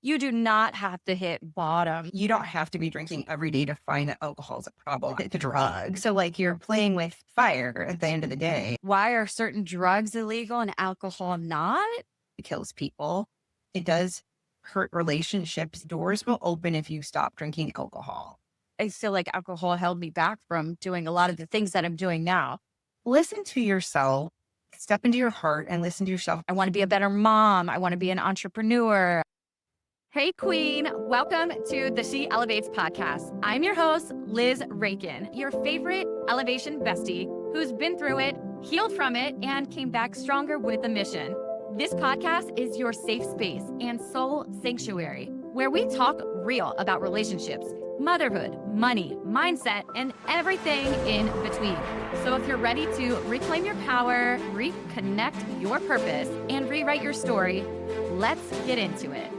You do not have to hit bottom. You don't have to be drinking every day to find that alcohol is a problem. It's a drug. So like you're playing with fire at the end of the day. Why are certain drugs illegal and alcohol not? It kills people. It does hurt relationships. Doors will open if you stop drinking alcohol. I feel like alcohol held me back from doing a lot of the things that I'm doing now. Listen to yourself. Step into your heart and listen to yourself. I want to be a better mom. I want to be an entrepreneur. Hey, Queen. Welcome to the She Elevates podcast. I'm your host, Liz Rankin, your favorite elevation bestie who's been through it, healed from it, and came back stronger with a mission. This podcast is your safe space and soul sanctuary where we talk real about relationships, motherhood, money, mindset, and everything in between. So if you're ready to reclaim your power, reconnect your purpose, and rewrite your story, let's get into it.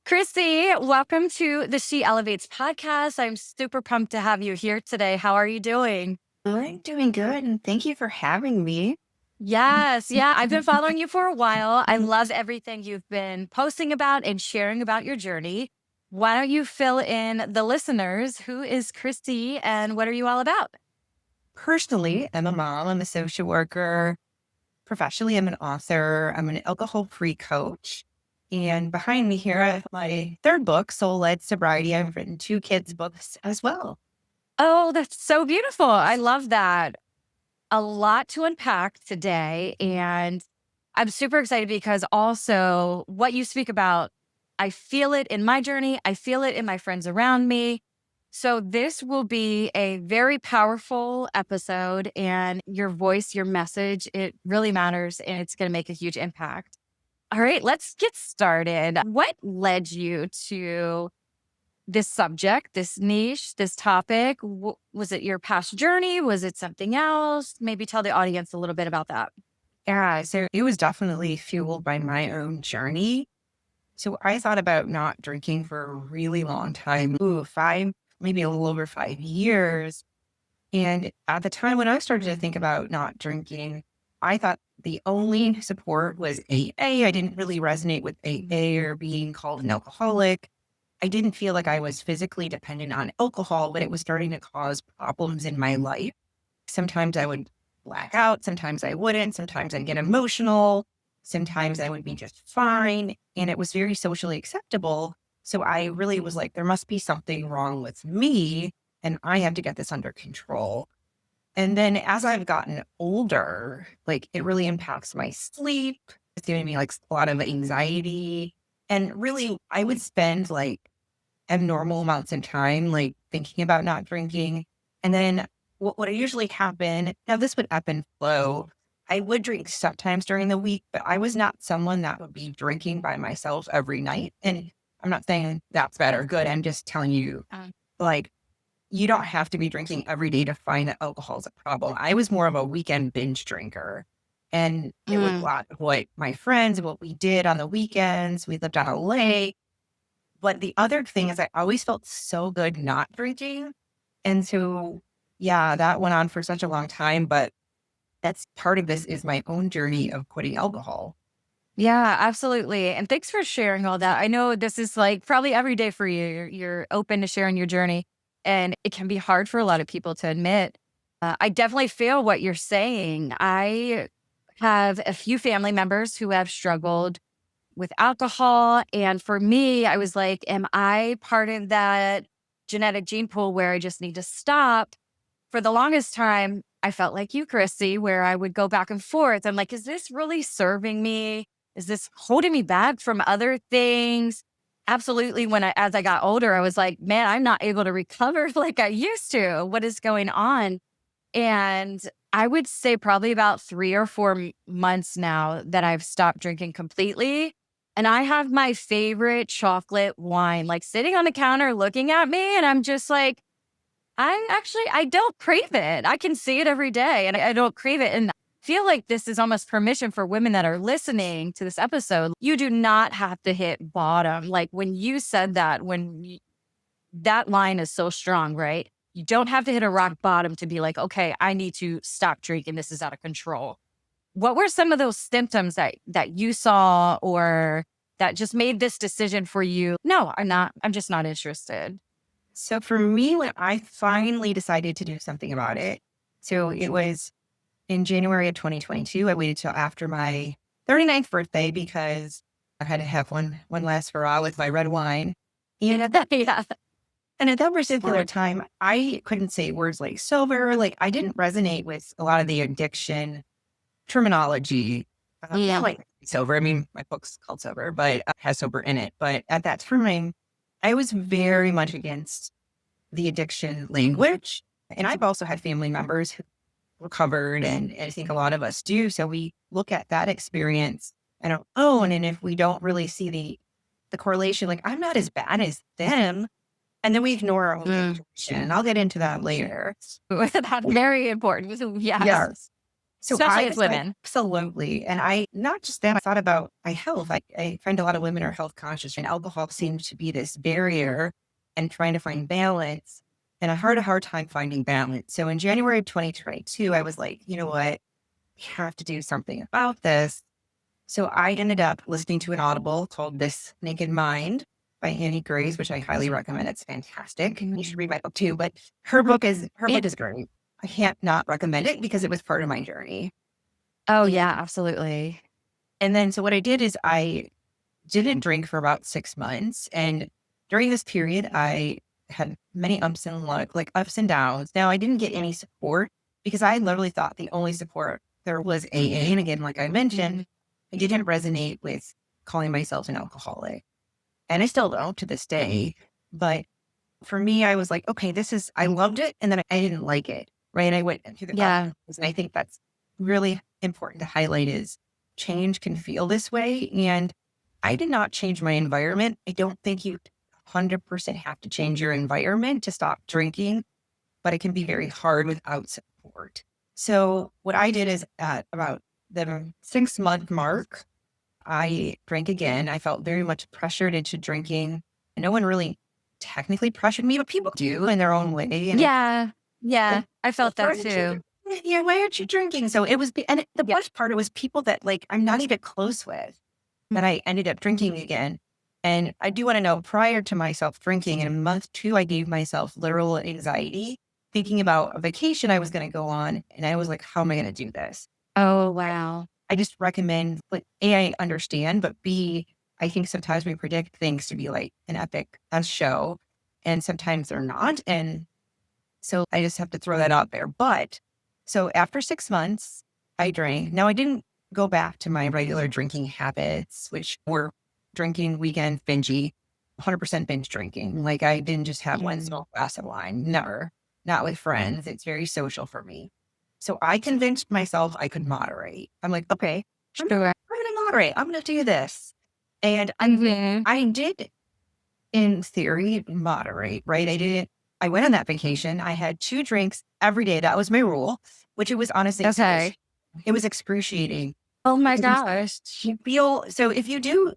Chrissy, welcome to the She Elevates podcast. I'm super pumped to have you here today. How are you doing? I'm doing good, and thank you for having me. Yes. Yeah. I've been following you for a while. I love everything you've been posting about and sharing about your journey. Why don't you fill in the listeners? Who is Chrissy and what are you all about? Personally, I'm a mom, I'm a social worker. Professionally, I'm an author, I'm an alcohol-free coach. And behind me here, I have my third book, Soul-Led Sobriety. I've written 2 kids' books as well. Oh, that's so beautiful. I love that. A lot to unpack today. And I'm super excited because also what you speak about, I feel it in my journey. I feel it in my friends around me. So this will be a very powerful episode, and your voice, your message, it really matters and it's going to make a huge impact. All right, let's get started. What led you to this subject, this niche, this topic? Was it your past journey? Was it something else? Maybe tell the audience a little bit about that. Yeah, so it was definitely fueled by my own journey. So I thought about not drinking for a really long time, 5, maybe a little over 5 years. And at the time when I started to think about not drinking, I thought the only support was AA. I didn't really resonate with AA or being called an alcoholic. I didn't feel like I was physically dependent on alcohol, but it was starting to cause problems in my life. Sometimes I would black out. Sometimes I wouldn't. Sometimes I'd get emotional. Sometimes I would be just fine. And it was very socially acceptable. So I really was like, there must be something wrong with me and I have to get this under control. And then as I've gotten older, like it really impacts my sleep. It's giving me like a lot of anxiety. And really, I would spend like abnormal amounts of time, like thinking about not drinking. And then what would usually happen, now this would ebb and flow. I would drink sometimes during the week, but I was not someone that would be drinking by myself every night. And I'm not saying that's bad or good. I'm just telling you, like, you don't have to be drinking every day to find that alcohol is a problem. I was more of a weekend binge drinker. And it was a lot of what my friends, what we did on the weekends. We lived on a lake. But the other thing is I always felt so good not drinking. And so, yeah, that went on for such a long time. But that's part of this is my own journey of quitting alcohol. Yeah, absolutely. And thanks for sharing all that. I know this is like probably every day for you. You're open to sharing your journey. And it can be hard for a lot of people to admit. I definitely feel what you're saying. I have a few family members who have struggled with alcohol. And for me, I was like, am I part of that genetic gene pool where I just need to stop? For the longest time, I felt like you, Chrissy, where I would go back and forth. I'm like, is this really serving me? Is this holding me back from other things? Absolutely. As I got older, I was like, man, I'm not able to recover like I used to. What is going on? And I would say probably about 3 or 4 months now that I've stopped drinking completely. And I have my favorite chocolate wine, like sitting on the counter looking at me. And I'm just like, I don't crave it. I can see it every day and I don't crave it. And I feel like this is almost permission for women that are listening to this episode. You do not have to hit bottom. Like when you said that, that line is so strong, right? You don't have to hit a rock bottom to be like, okay, I need to stop drinking. This is out of control. What were some of those symptoms that you saw or that just made this decision for you? No, I'm just not interested. So for me, when I finally decided to do something about it, so it was in January of 2022. I waited till after my 39th birthday because I had to have one last hurrah with my red wine. And at that, Yeah. and at that particular time, I couldn't say words like sober. Like I didn't resonate with a lot of the addiction terminology. Yeah, Yeah. like sober. I mean, my book's called Sober, but has sober in it. But at that time, I was very much against the addiction language. And I've also had family members who recovered, and I think a lot of us do. So we look at that experience and our own. And if we don't really see the correlation, like I'm not as bad as them, and then we ignore our own intuition. And I'll get into that later. That's very important. Yes. Yes. So Especially I as decided, women. absolutely. And I, not just that, I thought about my health. I find a lot of women are health conscious, and alcohol seems to be this barrier and trying to find balance. And I had a hard time finding balance. So in January of 2022, I was like, you know what? We have to do something about this. So I ended up listening to an audible called This Naked Mind by Annie Grace, which I highly recommend. It's fantastic. You should read my book too, but her book is great. I can't not recommend it because it was part of my journey. Oh, yeah, absolutely. And then, so what I did is I didn't drink for about 6 months. And during this period, I had many ups and like ups and downs. Now, I didn't get any support because I literally thought the only support there was AA. And again, like I mentioned, I didn't resonate with calling myself an alcoholic. And I still don't to this day. But for me, I was like, okay, I loved it. And then I didn't like it. Right. And I went through the Yeah. process. And I think that's really important to highlight is change can feel this way. And I did not change my environment. I don't think you 100% have to change your environment to stop drinking, but it can be very hard without support. So what I did is at about the 6-month mark, I drank again. I felt very much pressured into drinking. No one really technically pressured me, but people do in their own way. And Yeah. Yeah. it, I felt why that aren't you, too. yeah, why aren't you drinking? So it was, and the Yeah. best part, it was people that like I'm not even close with that I ended up drinking again. And I do want to know, prior to myself drinking in month 2, I gave myself literal anxiety thinking about a vacation I was going to go on. And I was like, how am I going to do this? Oh, wow. I just recommend, like, A, I understand, but B, I think sometimes we predict things to be like an epic show, and sometimes they're not. And so I just have to throw that out there. But so after 6 months, I drank. Now, I didn't go back to my regular drinking habits, which were drinking weekend bingey, 100% binge drinking. Like I didn't just have one small glass of wine. Never. Not with friends. It's very social for me. So I convinced myself I could moderate. I'm like, okay, I'm Sure. going to moderate. I'm going to do this. And Mhm. I did, in theory, moderate, right? I went on that vacation. I had 2 drinks every day. That was my rule, which it was honestly Okay. excruciating. It was excruciating. Oh my Because gosh. you feel, so if you do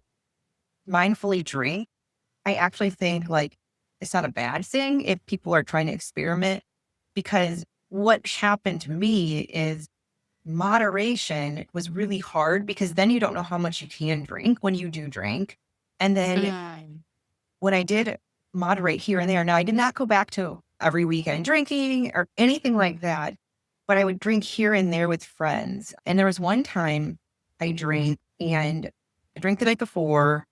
mindfully drink, I actually think like it's not a bad thing if people are trying to experiment, because what happened to me is moderation was really hard because then you don't know how much you can drink when you do drink. And then Mm. when I did moderate here and there, now I did not go back to every weekend drinking or anything like that, but I would drink here and there with friends. And there was one time I drank, and I drank the night before.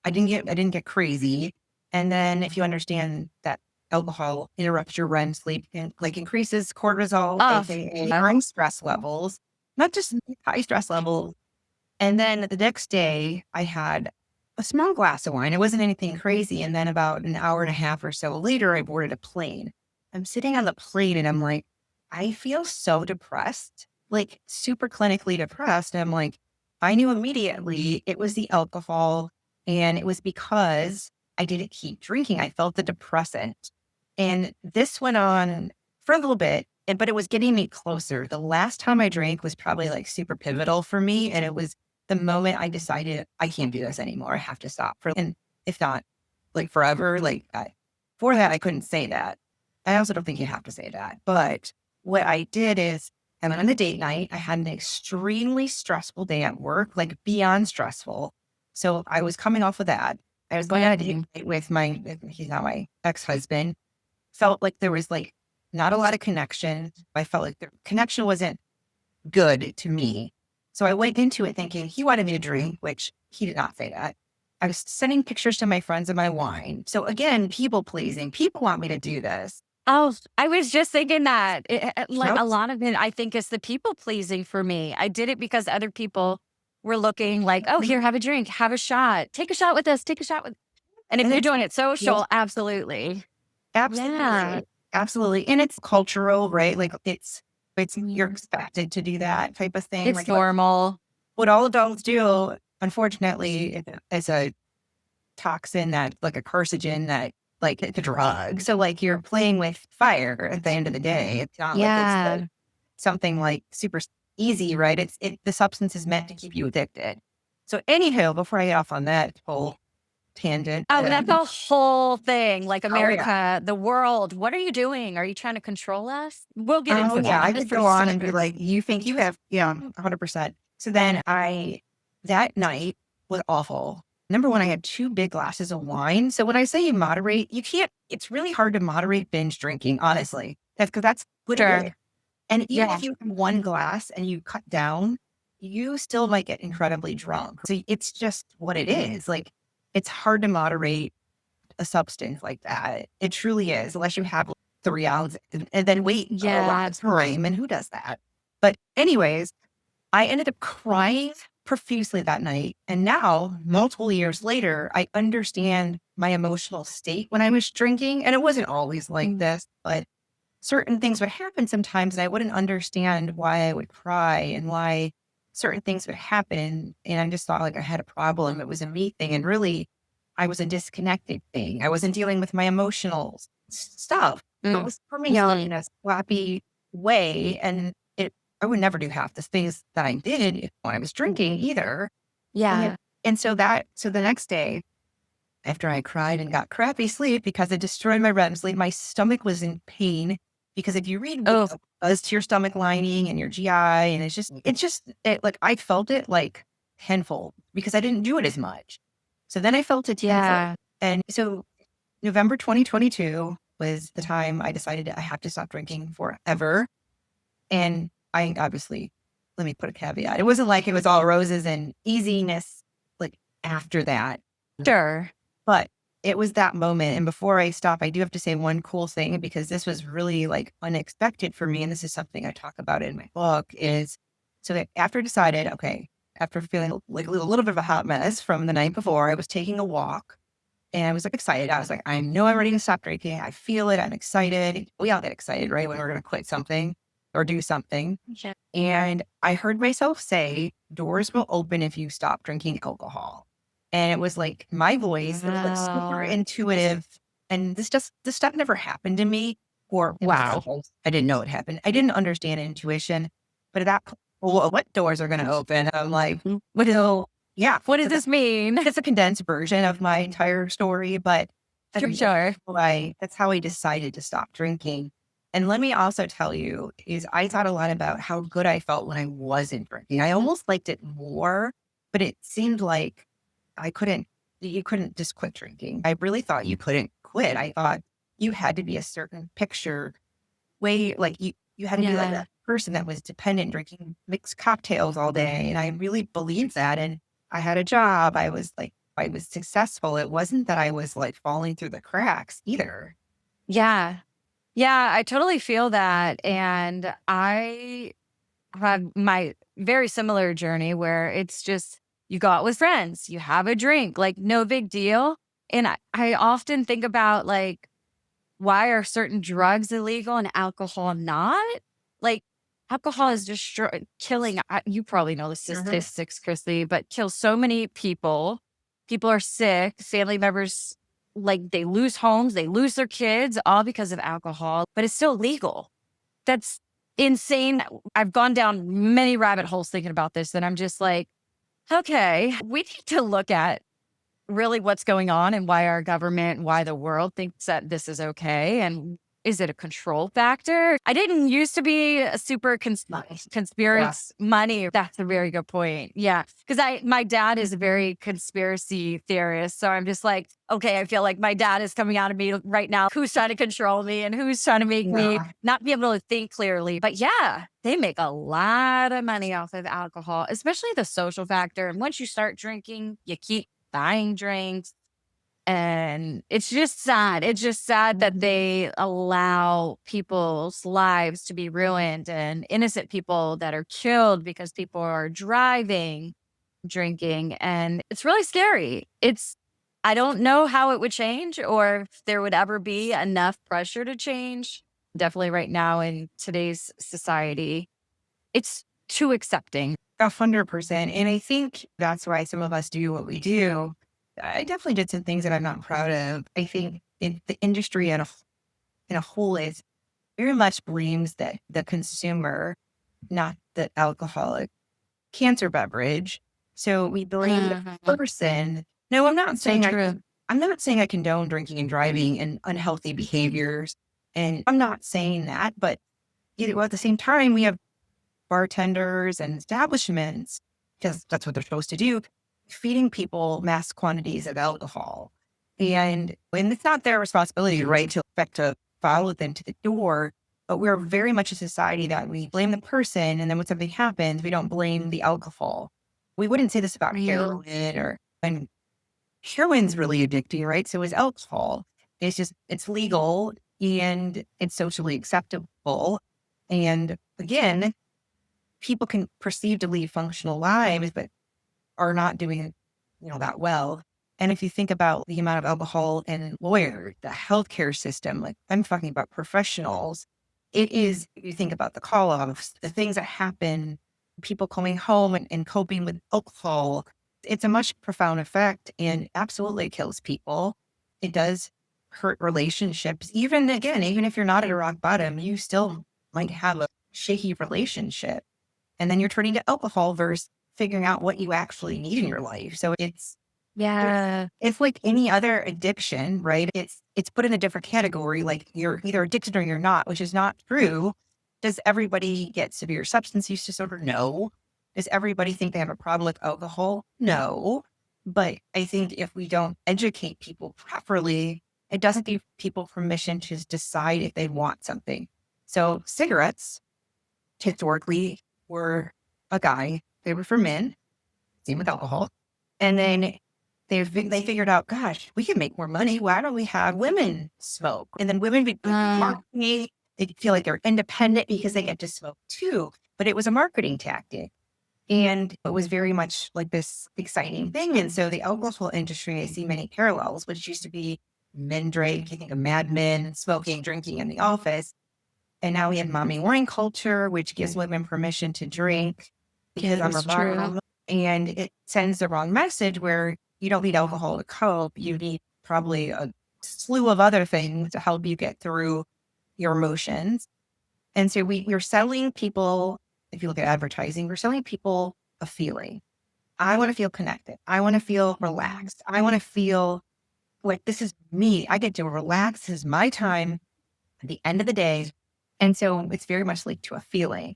I didn't get crazy. And then if you understand that alcohol interrupts your REM sleep and like increases cortisol, Oh, aka yeah. high stress levels, not just high stress levels. And then the next day I had a small glass of wine. It wasn't anything crazy. And then about an hour and a half or so later, I boarded a plane. I'm sitting on the plane and I'm like, I feel so depressed, like super clinically depressed. And I'm like, I knew immediately it was the alcohol. And it was because I didn't keep drinking. I felt the depressant. And this went on for a little bit, but it was getting me closer. The last time I drank was probably like super pivotal for me. And it was the moment I decided I can't do this anymore. I have to stop and if not like forever, for that, I couldn't say that. I also don't think you have to say that. But what I did is I went on a date night. I had an extremely stressful day at work, like beyond stressful. So I was coming off of that. I was going on a date with he's not my ex-husband. Felt like there was like not a lot of connection. I felt like the connection wasn't good to me. So I went into it thinking he wanted me to drink, which he did not say that. I was sending pictures to my friends of my wine. So again, people pleasing. People want me to do this. Oh, I was just thinking that. Like Nope. a lot of it, I think, is the people pleasing for me. I did it because other people were looking like, oh, here, have a drink, have a shot, take a shot with us, take a shot with. And if And you're it's doing it yes, social, absolutely. Yeah. absolutely, absolutely. And it's cultural, right? Like it's you're Mhm. expected to do that type of thing. It's Like normal. what all adults do, unfortunately, is a toxin that like a carcinogen that like it's a drug. So like you're playing with fire at the end of the day. It's not like it's like Yeah. something like super easy, right? The substance is meant to keep you addicted. So anyhow, before I get off on that whole tangent, Oh, that's a whole thing. Like oh yeah, America, the world. What are you doing? Are you trying to control us? We'll get oh into yeah, I that could for go on and be sure. like, you think you have, yeah, 100%. So then that night was awful. Number one, I had 2 big glasses of wine. So when I say you moderate, you can't, it's really hard to moderate binge drinking, honestly. That's because that's what it is. Sure. And even Yeah. if you have 1 glass and you cut down, you still might get incredibly drunk. So it's just what it is. Like it's hard to moderate a substance like that. It truly is, unless you have 3 ounces and then wait a lot Yeah. of time. And who does that? But anyways, I ended up crying profusely that night. And now, multiple years later, I understand my emotional state when I was drinking. And it wasn't always like Mm. this, but certain things would happen sometimes. And I wouldn't understand why I would cry and why certain things would happen. And I just thought like I had a problem. It was a me thing. And really, I was a disconnected thing. I wasn't dealing with my emotional stuff. It Mm. was coming out Yeah. in a sloppy way. And I would never do half the things that I did when I was drinking either. And, Yeah. and so the next day, after I cried and got crappy sleep because it destroyed my REM sleep, my stomach was in pain. Because if you read what Oh, does to your stomach lining and your GI, and like I felt it like tenfold because I didn't do it as much. So then I felt it tenfold. yeah. And so November 2022 was the time I decided I have to stop drinking forever. And I obviously, let me put a caveat. It wasn't like it was all roses and easiness like after that, Sure. but it was that moment. And before I stop, I do have to say one cool thing because this was really like unexpected for me. And this is something I talk about in my book is so that after I decided, okay, after feeling like a little bit of a hot mess from the night before, I was taking a walk and I was like excited. I was like, I know I'm ready to stop drinking. I feel it. I'm excited. We all get excited, right? When we're going to quit something or do something. Yeah. And I heard myself say, doors will open if you stop drinking alcohol. And it was like my voice, it was like super Wow. intuitive. And this stuff never happened to me. Or Wow. I didn't know it happened. I didn't understand intuition. But at that point, well, what doors are going to open? I'm like, What, yeah. what does So this mean? it's a condensed version of my entire story, but Sure. Sure. that's how I decided to stop drinking. And let me also tell you is I thought a lot about how good I felt when I wasn't drinking. I almost liked it more, but it seemed like you couldn't just quit drinking. I really thought you couldn't quit. I thought you had to be a certain picture way, like you had to be like Yeah. a person that was dependent drinking mixed cocktails all day. And I really believed that. And I had a job. I was successful. It wasn't that I was like falling through the cracks either. Yeah. Yeah. I totally feel that. And I had my very similar journey where it's just you go out with friends, you have a drink, like no big deal. And I often think about like, why are certain drugs illegal and alcohol not? Like, alcohol is killing, you probably know the Mhm. statistics, Chrissy, but kills so many people. People are sick, family members, like they lose homes, they lose their kids, all because of alcohol, but it's still legal. That's insane. I've gone down many rabbit holes thinking about this, and I'm just like, okay, we need to look at really what's going on and why our government, why the world thinks that this is okay. And is it a control factor? I didn't used to be a super conspiracy Yes. money. That's a very good point. Yeah. Cause my dad is a very conspiracy theorist. So I'm just like, okay, I feel like my dad is coming out of me right now. Who's trying to control me and who's trying to make me Yeah. not be able to think clearly? But yeah, they make a lot of money off of alcohol, especially the social factor. And once you start drinking, you keep buying drinks. And it's just sad. It's just sad that they allow people's lives to be ruined and innocent people that are killed because people are driving, drinking. And it's really scary. I don't know how it would change or if there would ever be enough pressure to change. Definitely right now in today's society, it's too accepting. 100%. And I think that's why some of us do what we do. I definitely did some things that I'm not proud of. I think the industry in a whole is very much blames the consumer, not the alcoholic cancer beverage. So we blame the Mhm. person. No, So true. I'm not saying I condone drinking and driving and unhealthy behaviors. And I'm not saying that, but at the same time, we have bartenders and establishments, because that's what they're supposed to do, feeding people mass quantities of alcohol. And it's not their responsibility, right, to expect to follow them to the door. But we're very much a society that we blame the person, and then when something happens, we don't blame the alcohol. We wouldn't say this about Yeah. heroin and heroin's really addicting, right? So is alcohol. It's legal and it's socially acceptable. And again, people can perceive to lead functional lives, but are not doing it, that well. And if you think about the amount of alcohol in lawyers, the healthcare system, like I'm talking about professionals, it is, if you think about the call offs, the things that happen, people coming home and coping with alcohol, it's a much profound effect and absolutely kills people. It does hurt relationships. Even if you're not at a rock bottom, you still might have a shaky relationship. And then you're turning to alcohol versus figuring out what you actually need in your life. So it's Yeah. it's like any other addiction, right? It's put in a different category, like you're either addicted or you're not, which is not true. Does everybody get severe substance use disorder? No. Does everybody think they have a problem with alcohol? No. But I think if we don't educate people properly, it doesn't give people permission to decide if they want something. So cigarettes historically were a guy. They were for men, same with alcohol. And then they figured out, gosh, we can make more money. Why don't we have women smoke? And then women be Uh, marketing. They feel like they're independent because they get to smoke too. But it was a marketing tactic. And it was very much like this exciting thing. And so the alcohol industry, I see many parallels, which used to be men drink, you think of Mad Men, smoking, drinking in the office. And now we have mommy wine culture, which gives women permission to drink because I'm a it's true. mom. And it sends the wrong message where you don't need alcohol to cope. You need probably a slew of other things to help you get through your emotions. And so we're selling people, if you look at advertising, we're selling people a feeling. I want to feel connected. I want to feel relaxed. I want to feel like this is me. I get to relax. This is my time at the end of the day. And so it's very much linked to a feeling.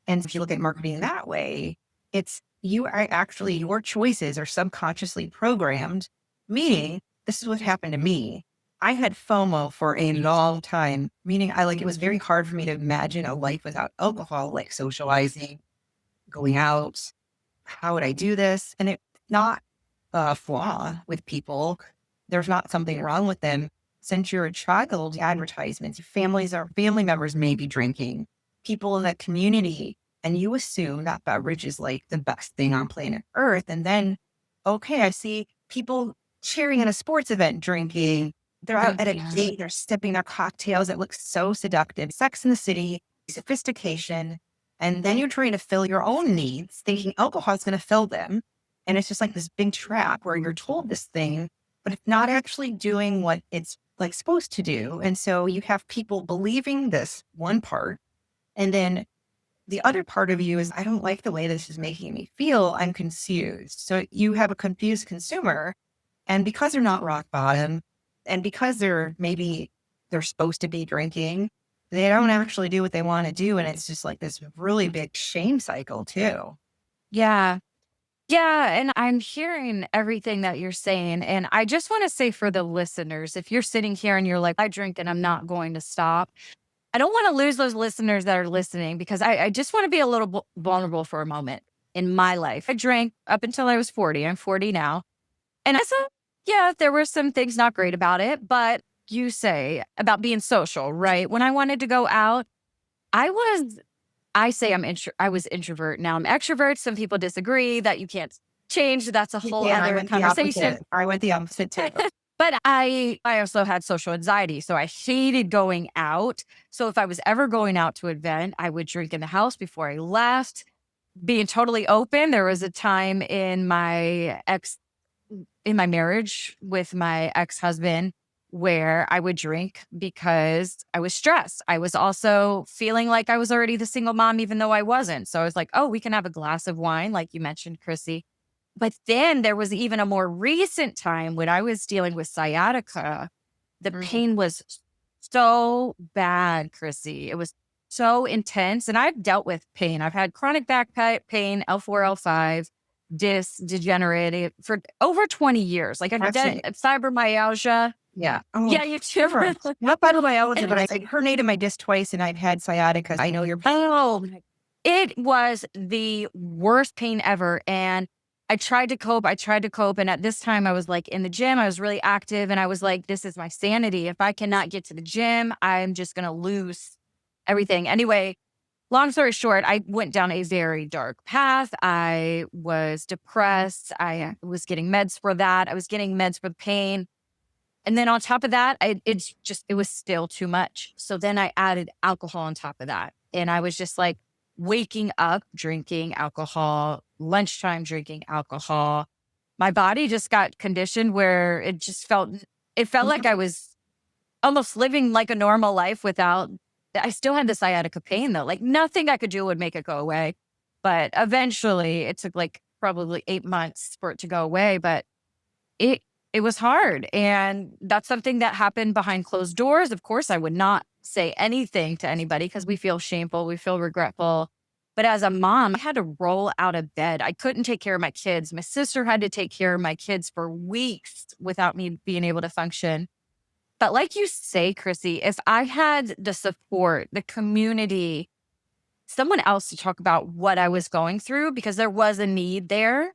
And if you look at marketing that way, it's you are actually, your choices are subconsciously programmed, meaning this is what happened to me. I had FOMO for a long time, meaning it was very hard for me to imagine a life without alcohol, like socializing, going out. How would I do this? And it's not a flaw with people. There's not something wrong with them. Since you're a child, advertisements, family members may be drinking, people in that community, and you assume that beverage is like the best thing on planet Earth. And then, okay, I see people cheering at a sports event drinking. They're out at a Yeah. date, they're sipping their cocktails that look so seductive. Sex in the City, sophistication. And then you're trying to fill your own needs, thinking alcohol is going to fill them. And it's just like this big trap where you're told this thing, but it's not actually doing what it's like supposed to do. And so you have people believing this one part. And then the other part of you is, I don't like the way this is making me feel. I'm confused. So you have a confused consumer. And because they're not rock bottom, and because they're they're supposed to be drinking. They don't actually do what they want to do. And it's just like this really big shame cycle too. Yeah. Yeah, and I'm hearing everything that you're saying. And I just want to say for the listeners, if you're sitting here and you're like, I drink and I'm not going to stop, I don't want to lose those listeners that are listening because I just want to be a little vulnerable for a moment in my life. I drank up until I was 40. I'm 40 now. And I said, yeah, there were some things not great about it, but you say about being social, right? When I wanted to go out, I was I say I was introvert. Now I'm extrovert. Some people disagree that you can't change. That's a whole Yeah, I other went the conversation. opposite. I went the opposite too. But I also had social anxiety, so I hated going out. So if I was ever going out to an event, I would drink in the house before I left. Being totally open, there was a time in my marriage with my ex-husband where I would drink because I was stressed. I was also feeling like I was already the single mom, even though I wasn't. So I was like, oh, we can have a glass of wine, like you mentioned, Chrissy. But then there was even a more recent time when I was dealing with sciatica. The Mhm. pain was so bad, Chrissy. It was so intense. And I've dealt with pain. I've had chronic pain, L4, L5, disc degenerative for over 20 years. Like I've I've done seen, fibromyalgia. yeah. Oh, Yeah, you too. different. Not fibromyalgia, And but I herniated my disc twice and I've had sciatica. I know you're, oh, it was the worst pain ever. And I tried to cope. I tried to cope. And at this time, I was like in the gym. I was really active. And I was like, this is my sanity. If I cannot get to the gym, I'm just going to lose everything. Anyway, long story short, I went down a very dark path. I was depressed. I was getting meds for that. I was getting meds for the pain. And then on top of that, it was still too much. So then I added alcohol on top of that. And I was just like waking up drinking alcohol, lunchtime drinking alcohol. My body just got conditioned where it felt like I was almost living like a normal life without, I still had the sciatica pain though. Like nothing I could do would make it go away. But eventually it took like probably 8 months for it to go away. But it it was hard, and that's something that happened behind closed doors. Of course, I would not say anything to anybody because we feel shameful, we feel regretful. But as a mom, I had to roll out of bed. I couldn't take care of my kids. My sister had to take care of my kids for weeks without me being able to function. But like you say, Chrissy, if I had the support, the community, someone else to talk about what I was going through, because there was a need there,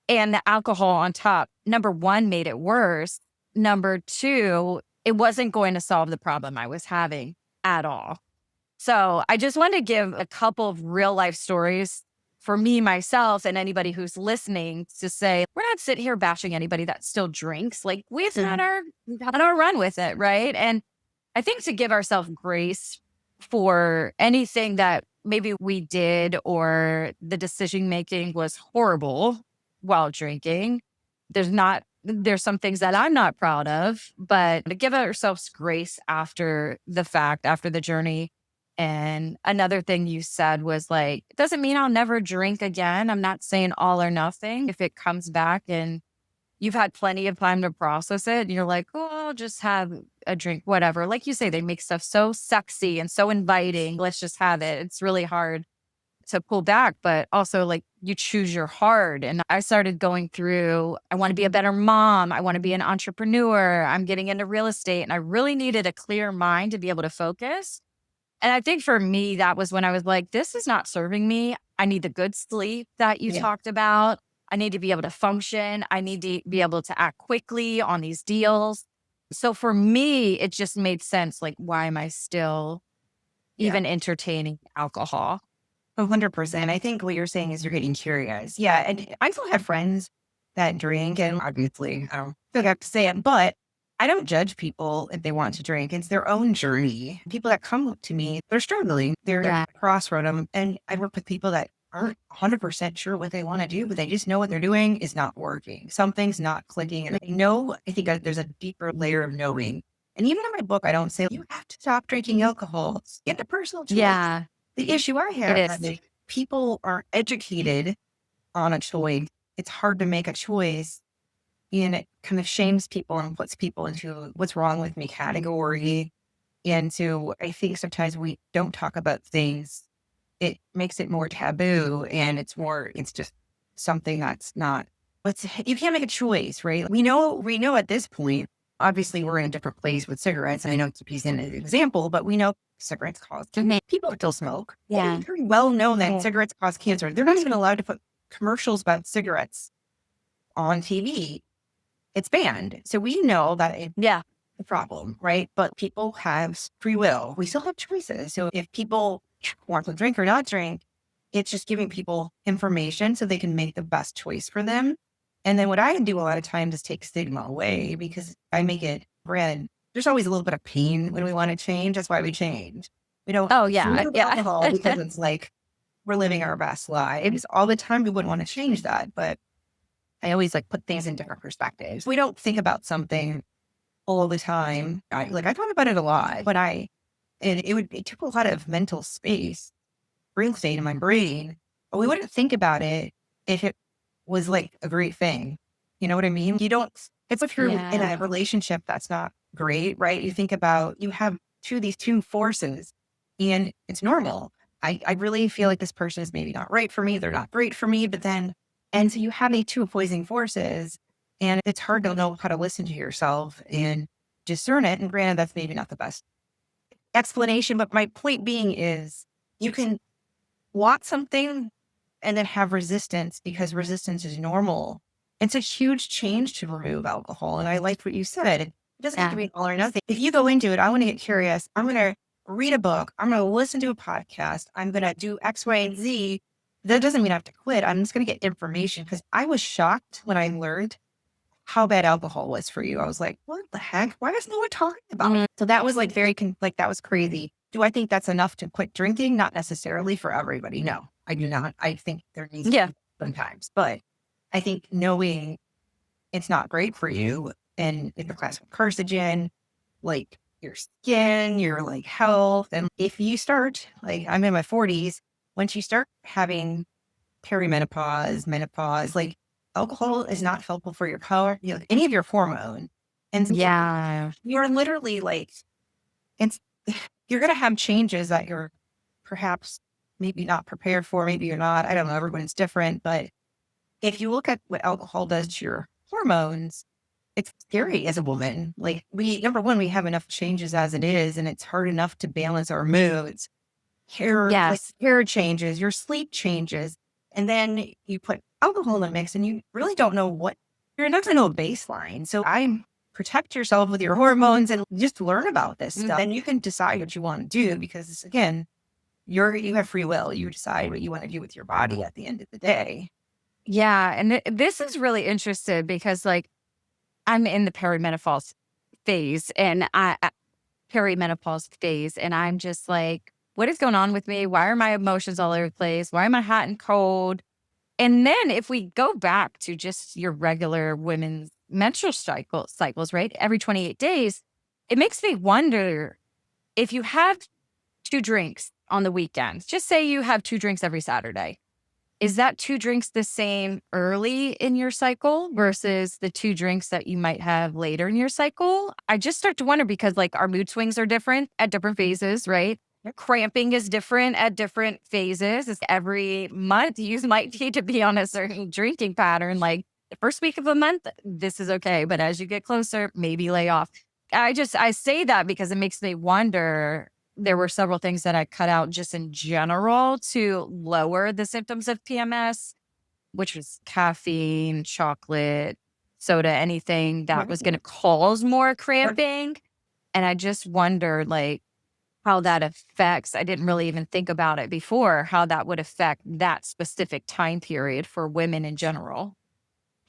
and the alcohol on top, number one, made it worse. Number two, it wasn't going to solve the problem I was having at all. So I just wanted to give a couple of real life stories for me, myself, and anybody who's listening to say, we're not sitting here bashing anybody that still drinks. Like we've had our run with it, right? And I think to give ourselves grace for anything that maybe we did or the decision making was horrible while drinking. There's some things that I'm not proud of, but to give ourselves grace after the fact, after the journey. And another thing you said was like, it doesn't mean I'll never drink again. I'm not saying all or nothing. If it comes back and you've had plenty of time to process it, and you're like, oh, I'll just have a drink, whatever. Like you say, they make stuff so sexy and so inviting. Let's just have it. It's really hard to pull back, but also like you choose your heart. And I started going through, I want to be a better mom. I want to be an entrepreneur. I'm getting into real estate. And I really needed a clear mind to be able to focus. And I think for me, that was when I was like, this is not serving me. I need the good sleep that you yeah. talked about. I need to be able to function. I need to be able to act quickly on these deals. So for me, it just made sense. Like, why am I still Yeah. even entertaining alcohol? 100%. I think what you're saying is you're getting curious. Yeah. And I still have friends that drink, and obviously, I don't think I have to say it, but I don't judge people if they want to drink. It's their own journey. People that come up to me, they're struggling. They're Yeah. at a crossroad. And I work with people that aren't 100% sure what they want to do, but they just know what they're doing is not working. Something's not clicking. And they know, I think there's a deeper layer of knowing. And even in my book, I don't say you have to stop drinking alcohol. Get a personal choice. Yeah, The issue I it have is. is people aren't educated on a choice. It's hard to make a choice, and it kind of shames people and puts people into what's wrong with me category. And so I think sometimes we don't talk about things. It makes it more taboo, and it's just something that's not, you can't make a choice, right? We know at this point, obviously we're in a different place with cigarettes. And I know it's using an example, but we know cigarettes cause cancer. People still smoke. Yeah. It's very well known that Yeah. cigarettes cause cancer. They're not even allowed to put commercials about cigarettes on TV. It's banned. So we know that it's Yeah. a problem, right? But people have free will. We still have choices. So if people want to drink or not drink, it's just giving people information so they can make the best choice for them. And then what I do a lot of times is take stigma away, because I make it red. There's always a little bit of pain when we want to change. That's why we change. We don't Oh, yeah. drink Yeah. alcohol because it's like we're living our best lives all the time. We wouldn't want to change that. But I always like put things in different perspectives. We don't think about something all the time. I thought about it a lot, but it took a lot of mental space, real estate in my brain. But we wouldn't think about it if it was like a great thing. You know what I mean? You don't, it's if you're in Yeah. a relationship that's not great, right? You think about, you have these two forces, and it's normal. I really feel like this person is maybe not right for me. They're not great for me. And so you have these two opposing forces, and it's hard to know how to listen to yourself and discern it. And granted, that's maybe not the best explanation, but my point being is, you can want something and then have resistance, because resistance is normal. It's a huge change to remove alcohol. And I liked what you said. It doesn't have to Yeah. be all or nothing. If you go into it, I want to get curious. I'm going to read a book. I'm going to listen to a podcast. I'm going to do X, Y, and Z. That doesn't mean I have to quit. I'm just going to get information, because I was shocked when I learned how bad alcohol was for you. I was like, what the heck? Why is no one talking about it? So that was like that was crazy. Do I think that's enough to quit drinking? Not necessarily for everybody. No, I do not. I think there needs to Yeah. be sometimes, but I think knowing it's not great for you, and it's a class of carcinogen, like your skin, your like health. And if you start, like, I'm in my 40s, once you start having perimenopause, menopause, like, alcohol is not helpful for your color, any of your hormone. And so Yeah. you're literally like, it's, you're going to have changes that you're perhaps maybe not prepared for. Maybe you're not. I don't know. Everyone's different. But if you look at what alcohol does to your hormones, it's scary as a woman. Like, number one, we have enough changes as it is, and it's hard enough to balance our moods. Yes. Hair changes, your sleep changes. And then you put alcohol in the mix, and you really don't know you're not going to know a baseline. So protect yourself with your hormones and just learn about this stuff. And you can decide what you want to do, because again, you have free will. You decide what you want to do with your body at the end of the day. Yeah. And this is really interesting because, like, I'm in the perimenopause phase, and I'm just like, what is going on with me? Why are my emotions all over the place? Why am I hot and cold? And then if we go back to just your regular women's menstrual cycles, right? Every 28 days, it makes me wonder, if you have two drinks on the weekends, just say you have two drinks every Saturday. Is that two drinks the same early in your cycle versus the two drinks that you might have later in your cycle? I just start to wonder, because, like, our mood swings are different at different phases, right? Yep. Cramping is different at different phases. It's every month you might need to be on a certain drinking pattern. Like, the first week of a month, this is okay. But as you get closer, maybe lay off. I say that because it makes me wonder. There were several things that I cut out just in general to lower the symptoms of PMS, which was caffeine, chocolate, soda, anything that was going to cause more cramping. And I just wondered, like, how that affects, I didn't really even think about it before, how that would affect that specific time period for women in general.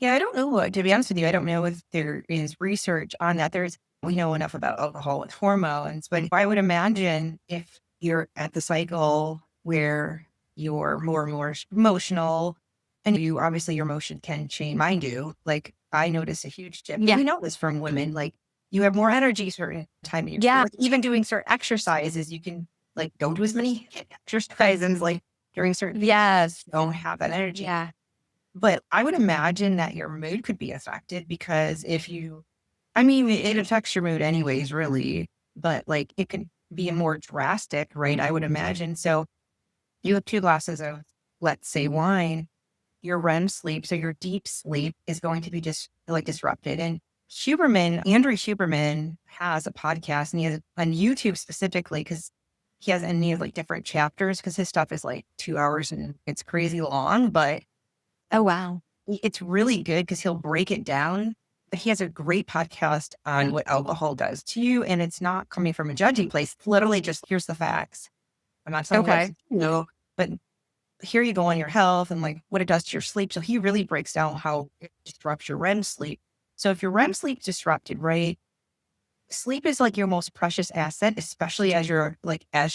Yeah, I don't know. To be honest with you, I don't know if there is research on that. We know enough about alcohol with hormones, but I would imagine if you're at the cycle where you're more and more emotional, and obviously your emotion can change. Mine do. Like, I notice a huge shift. Yeah. We know this from women. Like, you have more energy certain time of year. Yeah. Like, even doing certain exercises, you can, like, don't do as many exercises, like, during certain Yes. don't have that energy. Yeah. But I would imagine that your mood could be affected, because it affects your mood anyways, really. but like it could be more drastic, right? I would imagine. So you have 2 glasses of, let's say, wine, your REM sleep, so your deep sleep is going to be just like disrupted. And Andrew Huberman has a podcast, and he has on YouTube specifically because he has like different chapters because his stuff is like 2 hours and it's crazy long, but Oh, wow. it's really good because he'll break it down. He has a great podcast on what alcohol does to you, and it's not coming from a judging place. It's literally just, here's the facts. I'm not telling you what Okay. to do, but here you go on your health and like what it does to your sleep. So he really breaks down how it disrupts your REM sleep. So if your REM sleep disrupted, right? Sleep is like your most precious asset, especially as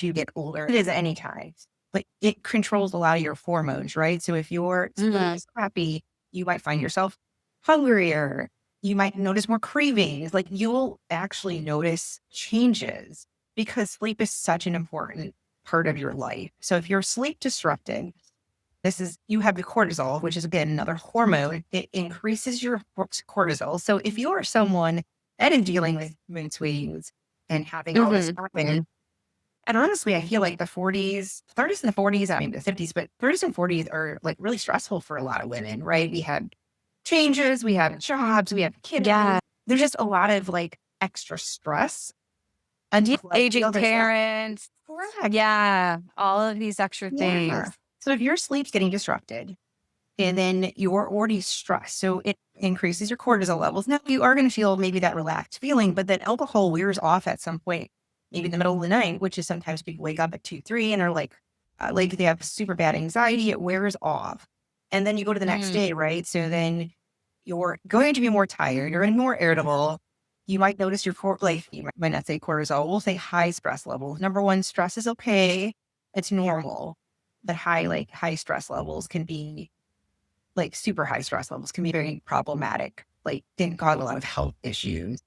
you get older. It is at any time, but it controls a lot of your hormones, right? So if your sleep Mhm. is crappy, you might find yourself hungrier. You might notice more cravings. Like you'll actually notice changes because sleep is such an important part of your life. So if you're sleep disrupted, you have the cortisol, which is again another hormone. It increases your cortisol. So if you are someone that is dealing with mood swings and having all this Mhm. happen, and honestly, I feel like the 40s, 30s and the 40s, I mean the 50s, but 30s and 40s are like really stressful for a lot of women, right? We have changes, we have jobs, we have kids. Yeah. There's just a lot of like extra stress until like the Aging other side. parents. Correct. Yeah. All of these extra Yeah. things. So if your sleep's getting disrupted, and then you're already stressed. So it increases your cortisol levels. Now you are going to feel maybe that relaxed feeling, but then alcohol wears off at some point, maybe in the middle of the night, which is sometimes people wake up at 2, 3 and are like they have super bad anxiety. It wears off. And then you go to the next Mhm. day, right? So then you're going to be more tired. You're going to be more irritable. You might notice you might not say cortisol. We'll say high stress levels. Number one, stress is okay. It's normal. But high stress levels can be like super high stress levels can be very problematic, like can cause a lot of health issues.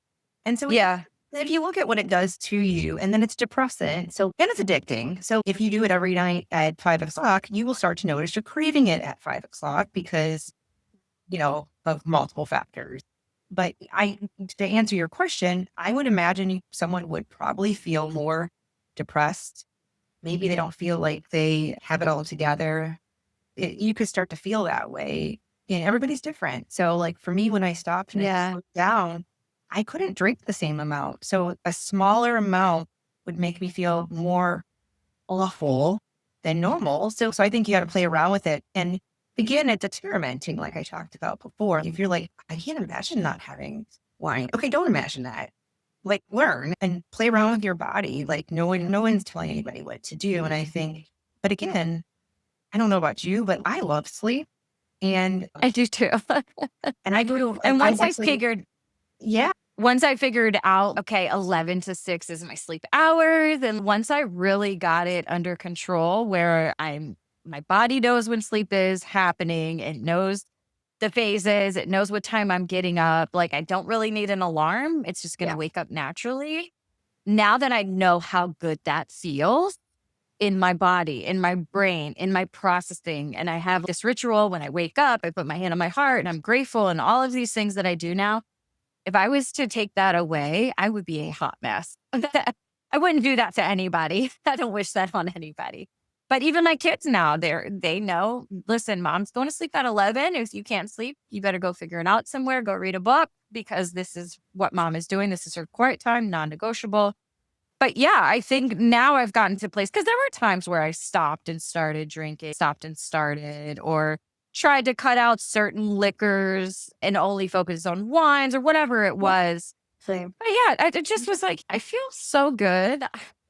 And so Yeah. if you look at what it does to you, and then it's depressant. So, and it's addicting. So if you do it every night at 5 o'clock, you will start to notice you're craving it at 5 o'clock because, of multiple factors. But to answer your question, I would imagine someone would probably feel more depressed. Maybe they don't feel like they have it all together. You could start to feel that way. And everybody's different. So, like for me, when I stopped and I Yeah. slowed down, I couldn't drink the same amount. So, a smaller amount would make me feel more awful than normal. So I think you got to play around with it. And again, it's experimenting, like I talked about before. If you're like, I can't imagine not having wine. Okay, don't imagine that. Like learn and play around with your body. Like no one's telling anybody what to do. And I think, but again, I don't know about you, but I love sleep. And I do too. and I go to And I actually yeah. once I figured out, okay, 11 to 6 is my sleep hours. And once I really got it under control, where my body knows when sleep is happening, it knows the phases, it knows what time I'm getting up. Like, I don't really need an alarm. It's just going to Yeah. wake up naturally. Now that I know how good that feels in my body, in my brain, in my processing, and I have this ritual when I wake up, I put my hand on my heart and I'm grateful, and all of these things that I do now, if I was to take that away, I would be a hot mess. I wouldn't do that to anybody. I don't wish that on anybody. But even my kids now, they know, listen, mom's going to sleep at 11. If you can't sleep, you better go figure it out somewhere, go read a book because this is what mom is doing. This is her quiet time, non-negotiable. But yeah, I think now I've gotten to a place because there were times where I stopped and started drinking, stopped and started, or tried to cut out certain liquors and only focus on wines or whatever it Yeah. was. Same. But yeah, it just was like, I feel so good.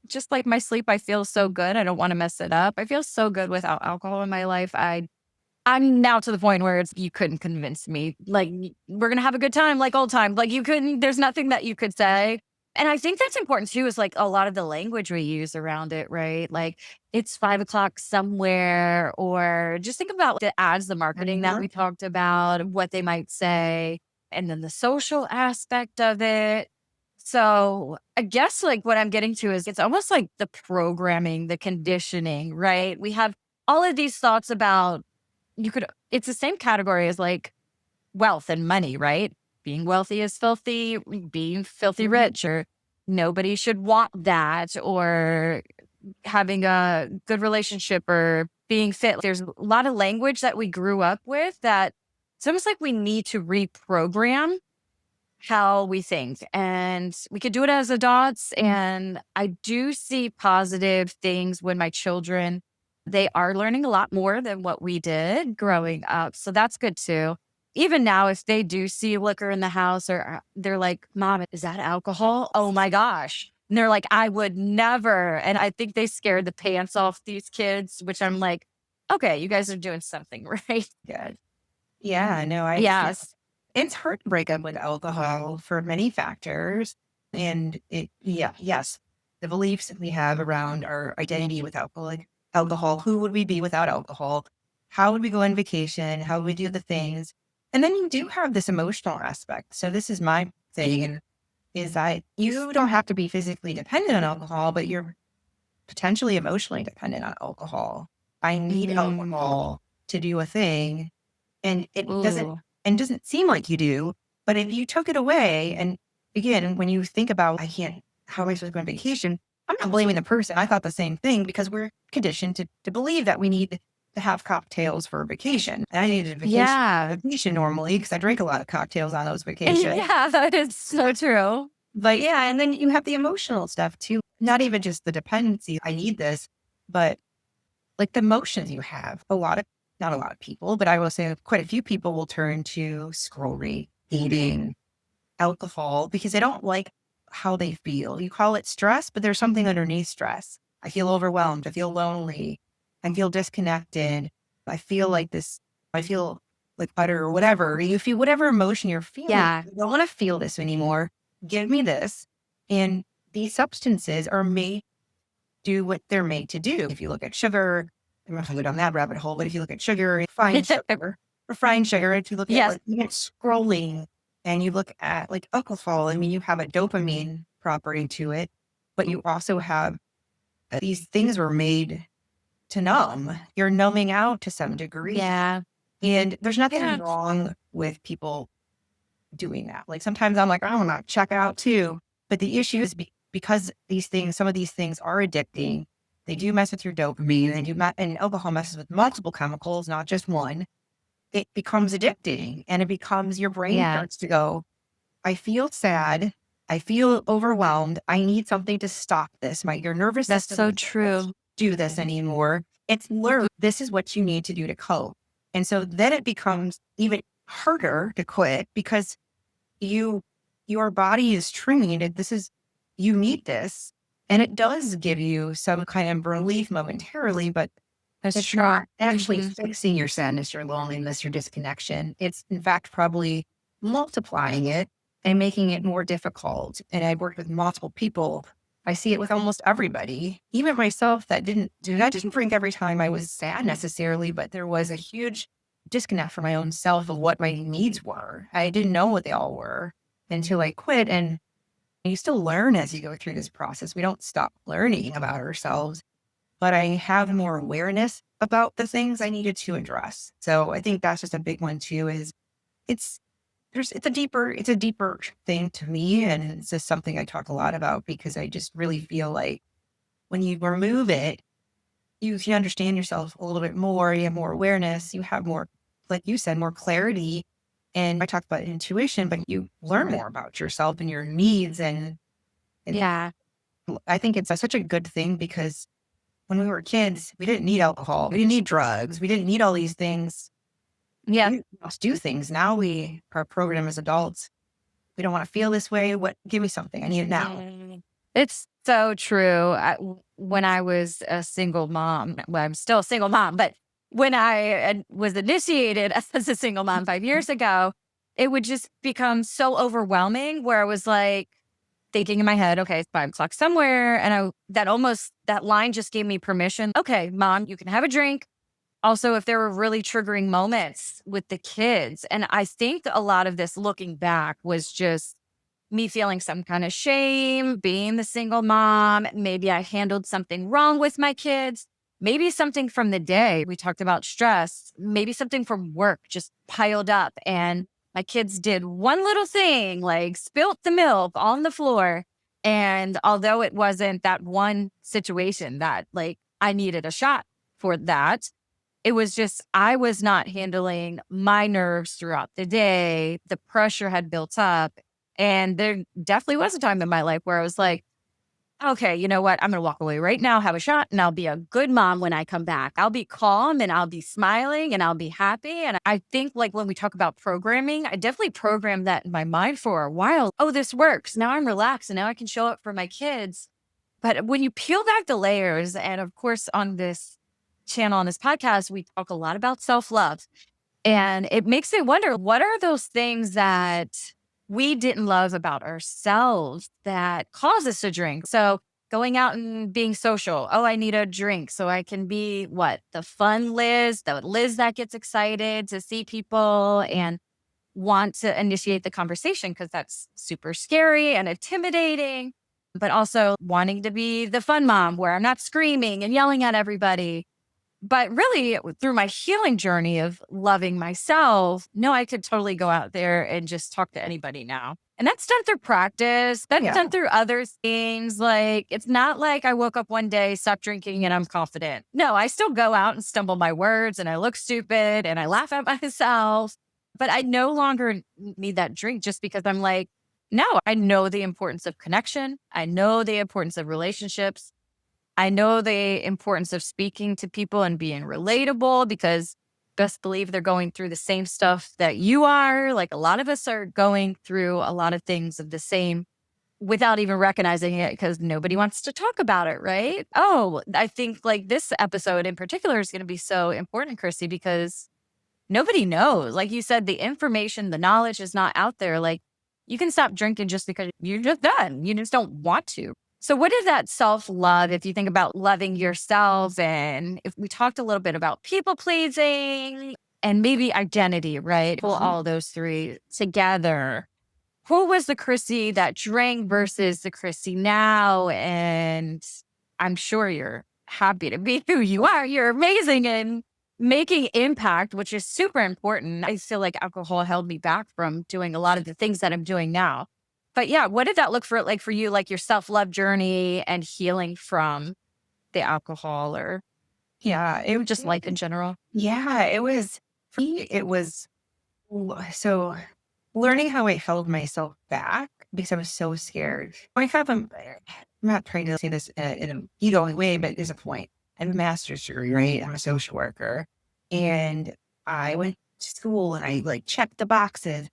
Just like my sleep, I feel so good. I don't want to mess it up. I feel so good without alcohol in my life. I'm now to the point where you couldn't convince me. Like, we're going to have a good time, like old time. Like, there's nothing that you could say. And I think that's important too, is like a lot of the language we use around it, right? Like, it's 5 o'clock somewhere, or just think about the ads, the marketing that Mhm. we talked about, what they might say, and then the social aspect of it. So I guess like what I'm getting to is it's almost like the programming, the conditioning, right? We have all of these thoughts about it's the same category as like wealth and money, right? Being wealthy is filthy, being filthy Mhm. rich, or nobody should want that, or having a good relationship or being fit. There's a lot of language that we grew up with that it's almost like we need to reprogram how we think. And we could do it as adults. And I do see positive things when my children, they are learning a lot more than what we did growing up. So that's good too. Even now, if they do see liquor in the house, or they're like, Mom, is that alcohol? Oh my gosh. And they're like, I would never. And I think they scared the pants off these kids, which I'm like, okay, you guys are doing something right. Good. Yeah, no, yeah. Yes. It's hard to break up with alcohol for many factors. And yes, the beliefs that we have around our identity with alcohol, like alcohol, who would we be without alcohol? How would we go on vacation? How would we do the things? And then you do have this emotional aspect. So this is my thing, is that you don't have to be physically dependent on alcohol, but you're potentially emotionally dependent on alcohol. I need alcohol to do a thing. And it Ooh. doesn't seem like you do, but if you took it away, and again, when you think about, how am I supposed to go on vacation? I'm not blaming the person. I thought the same thing because we're conditioned to believe that we need to have cocktails for a vacation. And I needed Yeah. vacation normally because I drank a lot of cocktails on those vacations. Yeah, that is so true. But yeah, and then you have the emotional stuff too. Not even just the dependency, I need this, but like the emotions you have. Not a lot of people, but I will say quite a few people will turn to scrolling, eating, alcohol, because they don't like how they feel. You call it stress, but there's something underneath stress. I feel overwhelmed. I feel lonely. I feel disconnected. I feel like this. I feel like utter or whatever. You feel whatever emotion you're feeling. Yeah. I don't want to feel this anymore. Give me this. And these substances are made do what they're made to do. If you look at sugar, I'm not going to go down that rabbit hole, but if you look at sugar, refined sugar, if you look at Yes. like, even scrolling, and you look at like alcohol, I mean, you have a dopamine property to it, but you also have these things were made to numb. You're numbing out to some degree. Yeah. And there's nothing Yeah. wrong with people doing that. Like sometimes I'm like, I want to check out too. But the issue is because some of these things are addicting. They do mess with your dopamine. And alcohol messes with multiple chemicals, not just one. It becomes addicting, and it becomes your brain starts to go, I feel sad. I feel overwhelmed. I need something to stop this. Your nervous That's system so can't true. do this anymore. It's learned this is what you need to do to cope. And so then it becomes even harder to quit because your body is trained. You need this. And it does give you some kind of relief momentarily, but it's not actually fixing your sadness, your loneliness, your disconnection. It's in fact probably multiplying it and making it more difficult. And I've worked with multiple people. I see it with almost everybody, even myself I didn't drink every time I was sad necessarily, but there was a huge disconnect for my own self of what my needs were. I didn't know what they all were until I quit. And you still learn as you go through this process. We don't stop learning about ourselves, but I have more awareness about the things I needed to address. So I think that's just a big one too, is it's a deeper thing to me. And it's just something I talk a lot about because I just really feel like when you remove it, you understand yourself a little bit more, you have more awareness, you have more, like you said, more clarity. And I talked about intuition, but you learn more about yourself and your needs. And Yeah. I think it's such a good thing because when we were kids, we didn't need alcohol. We didn't need drugs. We didn't need all these things. Yeah. We must do things. Now we are programmed as adults. We don't want to feel this way. Give me something. I need it now. It's so true. When I was a single mom, well, I'm still a single mom, but when I was initiated as a single mom 5 years ago, it would just become so overwhelming where I was like thinking in my head, okay, it's 5 o'clock somewhere. And that line just gave me permission. Okay, mom, you can have a drink. Also, if there were really triggering moments with the kids. And I think a lot of this looking back was just me feeling some kind of shame, being the single mom. Maybe I handled something wrong with my kids. Maybe something from the day. We talked about stress. Maybe something from work just piled up. And my kids did one little thing, like spilt the milk on the floor. And although it wasn't that one situation that like I needed a shot for that, it was just I was not handling my nerves throughout the day. The pressure had built up. And there definitely was a time in my life where I was like, okay, you know what? I'm going to walk away right now, have a shot, and I'll be a good mom when I come back. I'll be calm and I'll be smiling and I'll be happy. And I think, like, when we talk about programming, I definitely programmed that in my mind for a while. Oh, this works. Now I'm relaxed and now I can show up for my kids. But when you peel back the layers, and of course, on this channel, on this podcast, we talk a lot about self love. And it makes me wonder, what are those things that we didn't love about ourselves that cause us to drink? So going out and being social. Oh, I need a drink so I can be what? The fun Liz, the Liz that gets excited to see people and want to initiate the conversation because that's super scary and intimidating. But also wanting to be the fun mom where I'm not screaming and yelling at everybody. But really, through my healing journey of loving myself, no, I could totally go out there and just talk to anybody now. And that's done through practice. That's Yeah. done through other things. Like, it's not like I woke up one day, stopped drinking, and I'm confident. No, I still go out and stumble my words and I look stupid and I laugh at myself. But I no longer need that drink just because I'm like, no, I know the importance of connection. I know the importance of relationships. I know the importance of speaking to people and being relatable because best believe they're going through the same stuff that you are. Like a lot of us are going through a lot of things of the same without even recognizing it because nobody wants to talk about it, right? Oh, I think like this episode in particular is going to be so important, Chrissy, because nobody knows. Like you said, the information, the knowledge is not out there. Like you can stop drinking just because you're just done. You just don't want to. So, what is that self love if you think about loving yourself? And if we talked a little bit about people pleasing and maybe identity, right? Pull all those three together. Who was the Chrissy that drank versus the Chrissy now? And I'm sure you're happy to be who you are. You're amazing and making impact, which is super important. I feel like alcohol held me back from doing a lot of the things that I'm doing now. But yeah, what did that look for like for you, like your self-love journey and healing from the alcohol or Yeah. It just life in general? Yeah, it was for me, it was so learning how I held myself back because I was so scared. I have a, I'm not trying to say this in an egoing way, but there's a point. I have a master's degree, right? I'm a social worker. And I went to school and I like checked the boxes.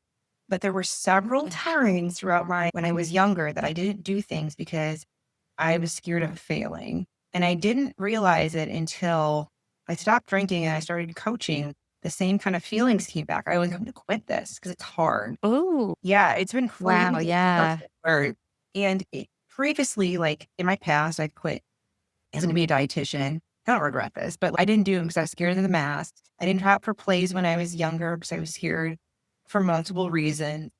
But there were several times throughout when I was younger that I didn't do things because I was scared of failing. And I didn't realize it until I stopped drinking and I started coaching. The same kind of feelings came back. I was going to quit this because it's hard. Oh, Yeah, it's been wow. crazy. Yeah. And previously, like in my past, I quit as going to be a dietitian. I don't regret this, but I didn't do it because I was scared of the mask. I didn't try out for plays when I was younger because I was scared for multiple reasons.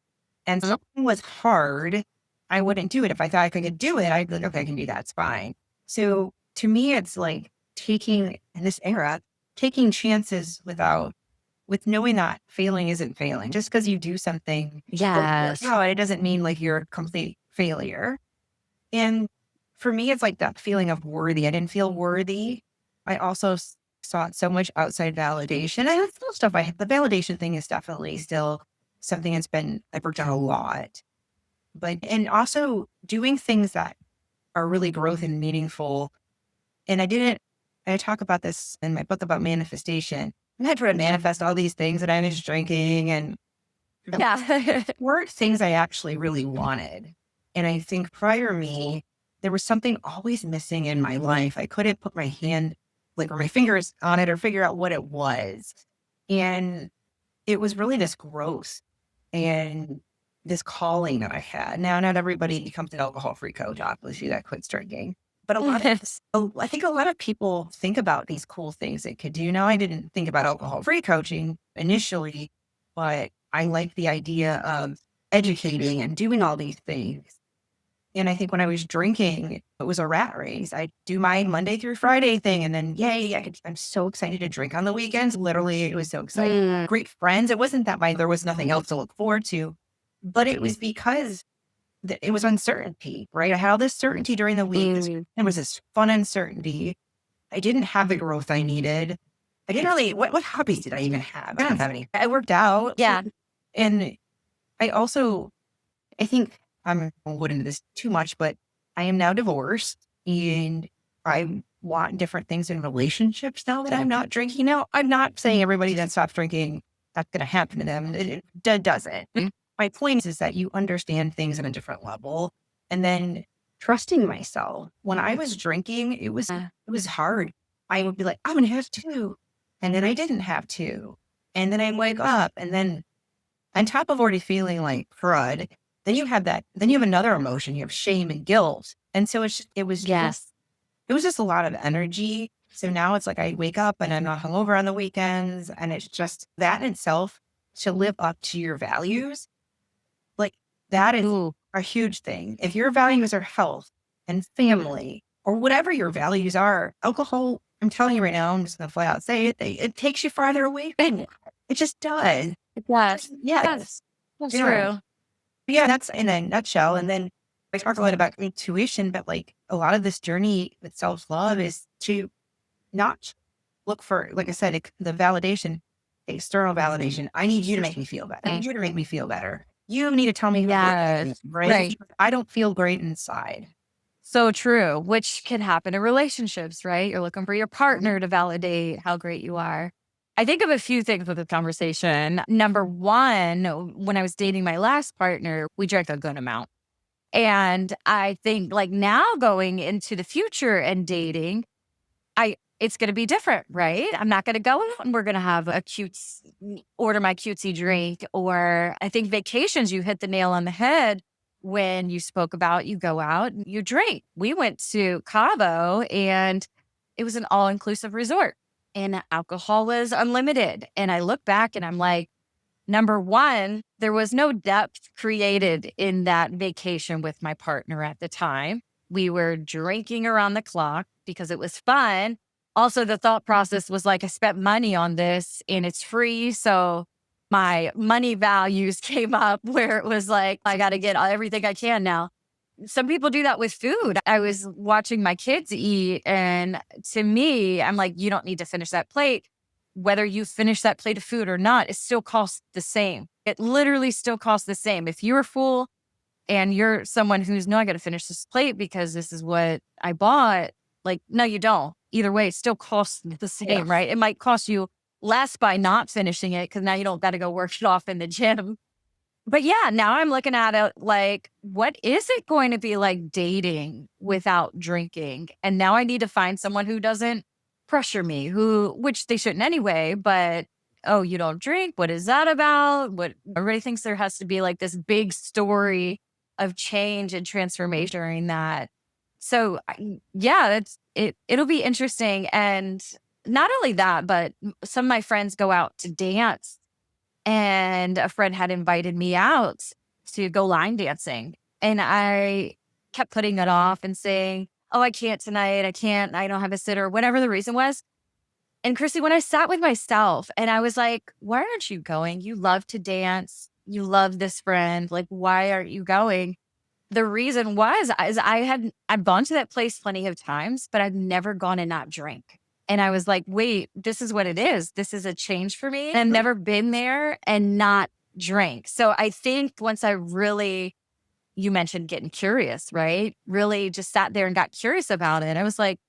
And something was hard, I wouldn't do it. If I thought I could do it, I'd be like, okay, I can do that. It's fine. So to me, it's like taking in this era, taking chances with knowing that failing isn't failing. Just because you do something, Yes. no, it doesn't mean like you're a complete failure. And for me, it's like that feeling of worthy. I didn't feel worthy. I also sought so much outside validation. And it's still stuff the validation thing is definitely still something I've worked on a lot. But, and also doing things that are really growth and meaningful. And I talk about this in my book about manifestation. I'm not trying to manifest all these things that I was drinking and Yeah. weren't things I actually really wanted. And I think prior me, there was something always missing in my life. I couldn't put my hand, like, or my fingers on it or figure out what it was. And it was really this growth and this calling that I had. Now, not everybody becomes an alcohol-free coach, obviously, that quits drinking. But I think a lot of people think about these cool things they could do. Now, I didn't think about alcohol-free coaching initially, but I like the idea of educating and doing all these things. And I think when I was drinking, it was a rat race. I do my Monday through Friday thing, and then yay, I'm so excited to drink on the weekends. Literally, it was so exciting. Great friends. It wasn't that there was nothing else to look forward to, but it was because it was uncertainty, right? I had all this certainty during the week. It was this fun uncertainty. I didn't have the growth I needed. I didn't really, what hobbies did I even have? I don't have any. I worked out. Yeah. And I also, I think I'm not going to go into this too much, but I am now divorced and I want different things in relationships now that I'm not drinking. Now, I'm not saying everybody that stops drinking, that's going to happen to them. It doesn't. My point is that you understand things at a different level. And then trusting myself. When I was drinking, it was hard. I would be like, I'm going to have to. And then I didn't have to. And then I wake up and then on top of already feeling like crud, then you have another emotion. You have shame and guilt. And so it was just a lot of energy. So now it's like I wake up and I'm not hungover on the weekends. And it's just that in itself to live up to your values. Like that is a huge thing. If your values are health and family or whatever your values are, alcohol, I'm telling you right now, I'm just going to flat out say it takes you farther away from it. It just does. Yes. Yes. That's true. Yeah, that's in a nutshell. And then I talk a lot about intuition, but like a lot of this journey with self-love is to not look for, like I said, the validation, external validation. I need you to make me feel better. I need you to make me feel better. You need to tell me right? I don't feel great inside. So true, which can happen in relationships, right? You're looking for your partner to validate how great you are. I think of a few things with this conversation. Number one, when I was dating my last partner, we drank a good amount. And I think like now going into the future and dating, it's going to be different, right? I'm not going to go out and we're going to have order my cutesy drink. Or I think vacations, you hit the nail on the head when you spoke about you go out and you drink. We went to Cabo and it was an all-inclusive resort and alcohol was unlimited. And I look back and I'm like, number one, there was no depth created in that vacation with my partner at the time. We were drinking around the clock because it was fun. Also, the thought process was like, I spent money on this and it's free. So my money values came up where it was like, I got to get everything I can now. Some people do that with food. I was watching my kids eat, and to me, I'm like, you don't need to finish that plate. Whether you finish that plate of food or not, it still costs the same. It literally still costs the same. If you're full and you're someone who's, no, I got to finish this plate because this is what I bought. Like, no, you don't. Either way, it still costs the same, right? It might cost you less by not finishing it because now you don't got to go work it off in the gym. But yeah, now I'm looking at it like, what is it going to be like dating without drinking? And now I need to find someone who doesn't pressure me, which they shouldn't anyway, but oh, you don't drink? What is that about? What everybody thinks there has to be like this big story of change and transformation during that. So yeah, it'll be interesting. And not only that, but some of my friends go out to dance, and a friend had invited me out to go line dancing. And I kept putting it off and saying, oh, I can't tonight. I don't have a sitter, whatever the reason was. And Chrissy, when I sat with myself and I was like, why aren't you going? You love to dance. You love this friend. Like, why aren't you going? The reason was I've gone to that place plenty of times, but I've never gone and not drank. And I was like, wait, this is what it is. This is a change for me. And I've never been there and not drank. So I think once you mentioned getting curious, right? Really just sat there and got curious about it. I was like,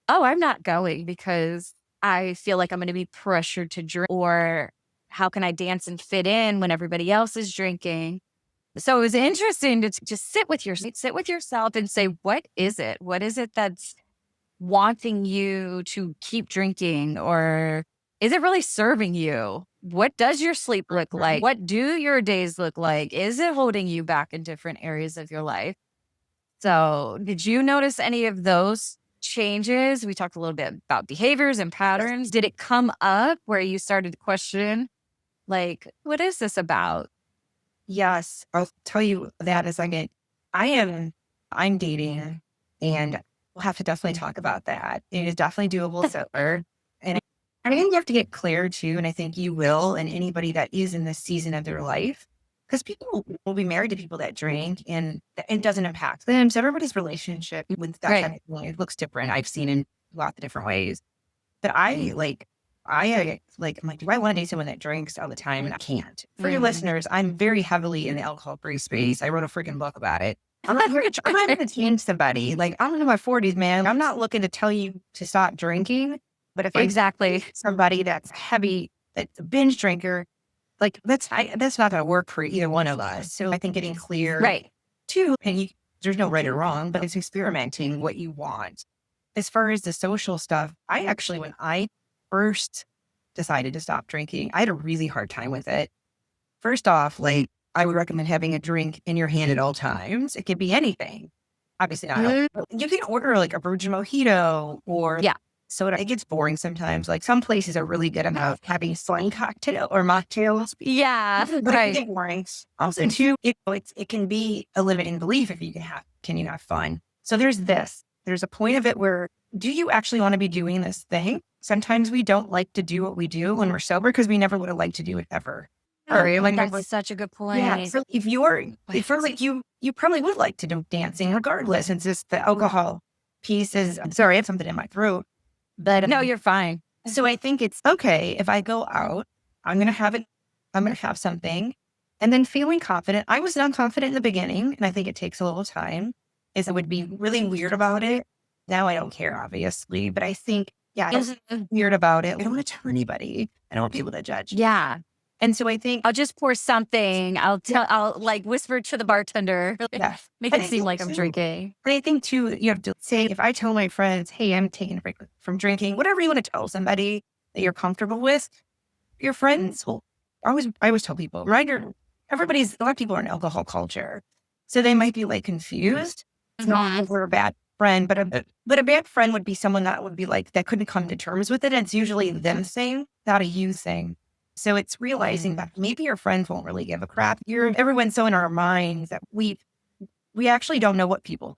oh, I'm not going because I feel like I'm going to be pressured to drink, or how can I dance and fit in when everybody else is drinking? So it was interesting to just sit with yourself and say, what is it? What is it that's wanting you to keep drinking? Or is it really serving you? What does your sleep look like? What do your days look like? Is it holding you back in different areas of your life? So did you notice any of those changes? We talked a little bit about behaviors and patterns. Did it come up where you started to question, like, what is this about? Yes, I'll tell you that as I get. I'm dating, and we'll have to definitely talk about that. It is definitely doable sober, and I think you have to get clear too. And I think you will, and anybody that is in this season of their life, because people will be married to people that drink and it doesn't impact them. So everybody's relationship with that Right. kind of thing, it looks different. I've seen in lots of different ways. But I'm like, do I want to date someone that drinks all the time? And I can't. For your Mhm. listeners, I'm very heavily in the alcohol-free space. I wrote a freaking book about it. I'm not going to change somebody. Like, I'm in my 40s, man. I'm not looking to tell you to stop drinking. But if I Exactly. date somebody that's heavy, that's a binge drinker, like that's not going to work for either one of us. So I think getting clear Right. too, there's no right or wrong, but it's experimenting what you want. As far as the social stuff, when I first decided to stop drinking, I had a really hard time with it. First off, like I would recommend having a drink in your hand at all times. It could be anything. Obviously not. Mhm. You can order like a virgin mojito or Yeah. soda. It gets boring sometimes. Like some places are really good about having slang cocktail or mocktails, Yeah. but it can Right. get boring. Also, too, it can be a limiting belief if can you have fun. So there's this. There's a point of it where do you actually want to be doing this thing? Sometimes we don't like to do what we do when we're sober because we never would have liked to do it ever. Or like That's such a good yeah. point. So if you're like you probably would like to do dancing regardless. It's just the alcohol piece is. I'm sorry, I have something in my throat. But No, you're fine. so I think it's okay if I go out, I'm going to have it, I'm going to have something and then feeling confident. I was not confident in the beginning and I think it takes a little time is I would be really weird about it. Now I don't care, obviously, but I think, yeah, I was Mhm. weird about it. I don't want to tell anybody. I don't want people to judge. Yeah. And so I think, I'll just pour something. I'll like whisper to the bartender. yeah. Make And it I seem think like I'm too, drinking. and I think too, you have to say, if I tell my friends, hey, I'm taking a break from drinking, whatever you want to tell somebody that you're comfortable with, your friends will I always tell people, right? A lot of people are in alcohol culture. So they might be like confused. It's not Mhm. like we're a bad friend, but a bad friend would be someone that would be like that couldn't come to terms with it. And it's usually them thing, not a you thing. So it's realizing that maybe your friends won't really give a crap. Everyone's so in our minds that we actually don't know what people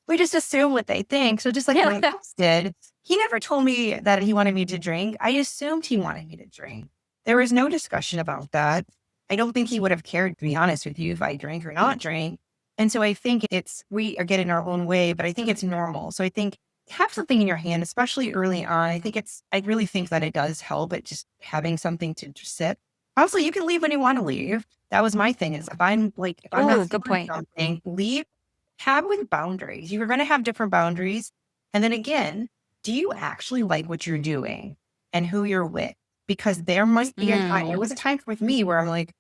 we just assume what they think. So just like my Yeah. ex did, he never told me that he wanted me to drink. I assumed he wanted me to drink. There was no discussion about that. I don't think he would have cared, to be honest with you, if I drank or not drank. And so I think we are getting our own way, but I think it's normal. So I think have something in your hand, especially early on. I really think that it does help at just having something to just sit. Also, you can leave when you want to leave. That was my thing is if I'm Oh, not good feeling point. something, leave have with boundaries. You're going to have different boundaries. And then again, do you actually like what you're doing and who you're with? Because there might be a time, there Mm. was a time with me where I'm like,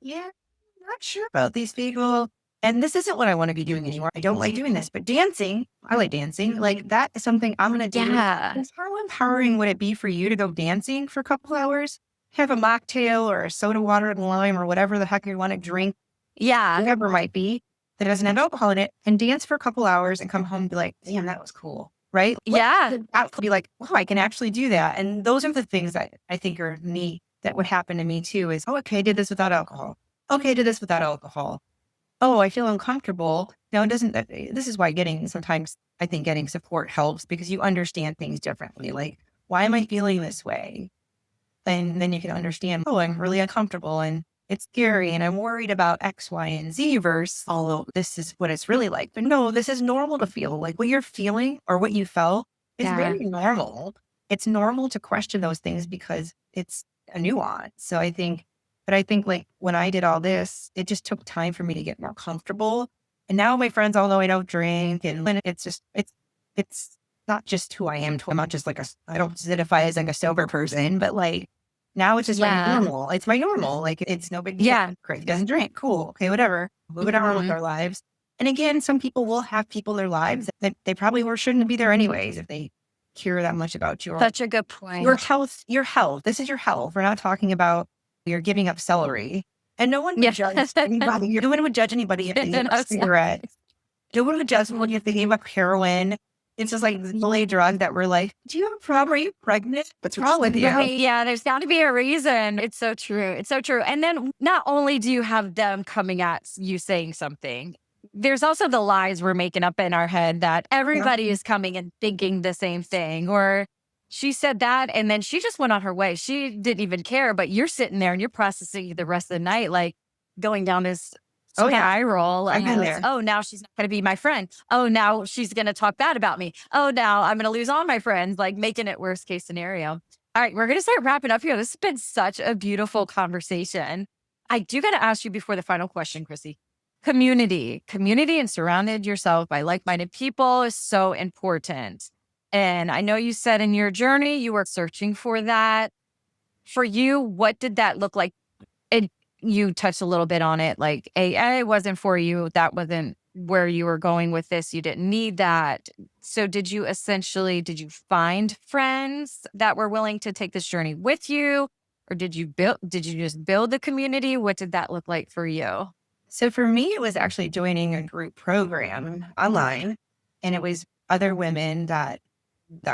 yeah, I'm not sure about these people. And this isn't what I want to be doing anymore. I don't like doing this, but dancing, I like dancing. Like that is something I'm going to do. Yeah. And how empowering would it be for you to go dancing for a couple hours, have a mocktail or a soda water and lime or whatever the heck you want to drink, Yeah. whatever it might be, that doesn't have alcohol in it, and dance for a couple hours and come home and be like, damn, that was cool. Right? Yeah. That could be like, oh, I can actually do that. And those are the things that I think are neat that would happen to me too is, oh, okay, I did this without alcohol. Okay, I did this without alcohol. Oh, I feel uncomfortable. Now, it doesn't, this is why sometimes I think getting support helps because you understand things differently. Like, why am I feeling this way? And then you can understand, oh, I'm really uncomfortable and it's scary and I'm worried about X, Y, and Z versus, although this is what it's really like. But no, this is normal to feel like what you're feeling or what you felt is Yeah. very normal. It's normal to question those things because it's a nuance. But I think like when I did all this, it just took time for me to get more comfortable. And now my friends all know I don't drink and it's not just who I am. I'm not just I don't identify as like a sober person, but like now it's just my Yeah. normal. It's my normal. Like it's no big deal. Yeah. Craig doesn't drink. Cool. Okay, whatever. Moving on with Mhm. our lives. And again, some people will have people in their lives that they probably shouldn't be there anyways if they care that much about Such a good your point. health. Your health. This is your health. We're not talking about you're giving up celery. And no one would Yeah. judge anybody. No one would judge anybody if they gave up No, cigarettes. No one would judge someone if they gave up heroin. It's just like the only drug that we're like, do you have a problem? Are you pregnant? What's wrong with you? right. Yeah. There's got to be a reason. It's so true. It's so true. And then not only do you have them coming at you saying something, there's also the lies we're making up in our head that everybody is coming and thinking the same thing. Or she said that and then she just went on her way. She didn't even care, but you're sitting there and you're processing the rest of the night. Like, going down this Oh yeah, spiral I've been of, there. oh, now she's not going to be my friend. Oh, now she's going to talk bad about me. Oh, now I'm going to lose all my friends, like making it worst case scenario. All right, we're going to start wrapping up here. This has been such a beautiful conversation. I do got to ask you before the final question, Chrissy. Community and surrounded yourself by like-minded people is so important. And I know you said in your journey, you were searching for that. For you, what did that look like? It You touched a little bit on it, like AA wasn't for you. That wasn't where you were going with this. You didn't need that. So did you find friends that were willing to take this journey with you? Or did you just build the community? What did that look like for you? So for me, it was actually joining a group program online, and it was other women that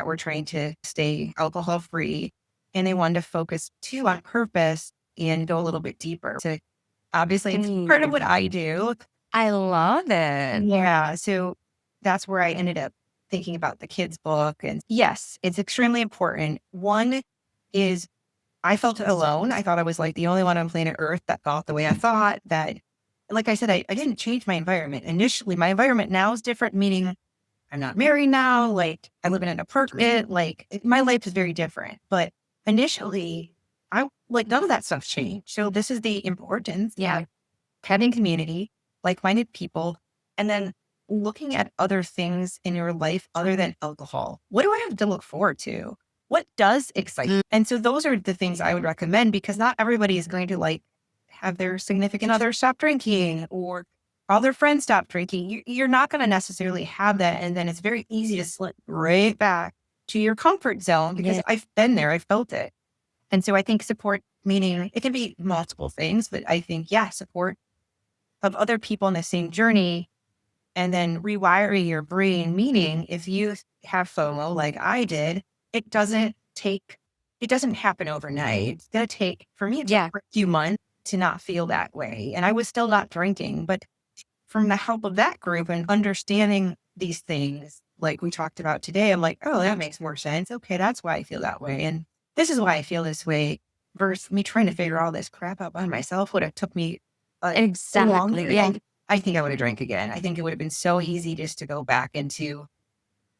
were trying to stay alcohol free, and they wanted to focus too on purpose and go a little bit deeper. So obviously, it's part of what I do. I love it. Yeah. So that's where I ended up thinking about the kids' book. And yes, it's extremely important. One is I felt alone. I thought I was like the only one on planet Earth that thought the way I thought. That, like I said, I didn't change my environment. Initially, my environment now is different, meaning I'm not married now. Like I live in an apartment. Like my life is very different. But initially, I like none of that stuff changed. So this is the importance. Yeah. Having community, like-minded people, and then looking at other things in your life other than alcohol. What do I have to look forward to? What does excite you? And so those are the things I would recommend, because not everybody is going to like have their significant other stop drinking or all their friends stop drinking. You're not going to necessarily have that. And then it's very easy to slip right back to your comfort zone, because I've been there, I've felt it. And so I think support, meaning it can be multiple things, but I think, yeah, support of other people in the same journey, and then rewiring your brain. Meaning if you have FOMO like I did, it doesn't happen overnight. It's going to take, for me, it took a few months to not feel that way. And I was still not drinking, but from the help of that group and understanding these things, like we talked about today, I'm like, oh, that makes more sense. Okay, that's why I feel that way. And this is why I feel this way, versus me trying to figure all this crap out by myself would have took me so long. Exactly. I think I would have drank again. I think it would have been so easy just to go back into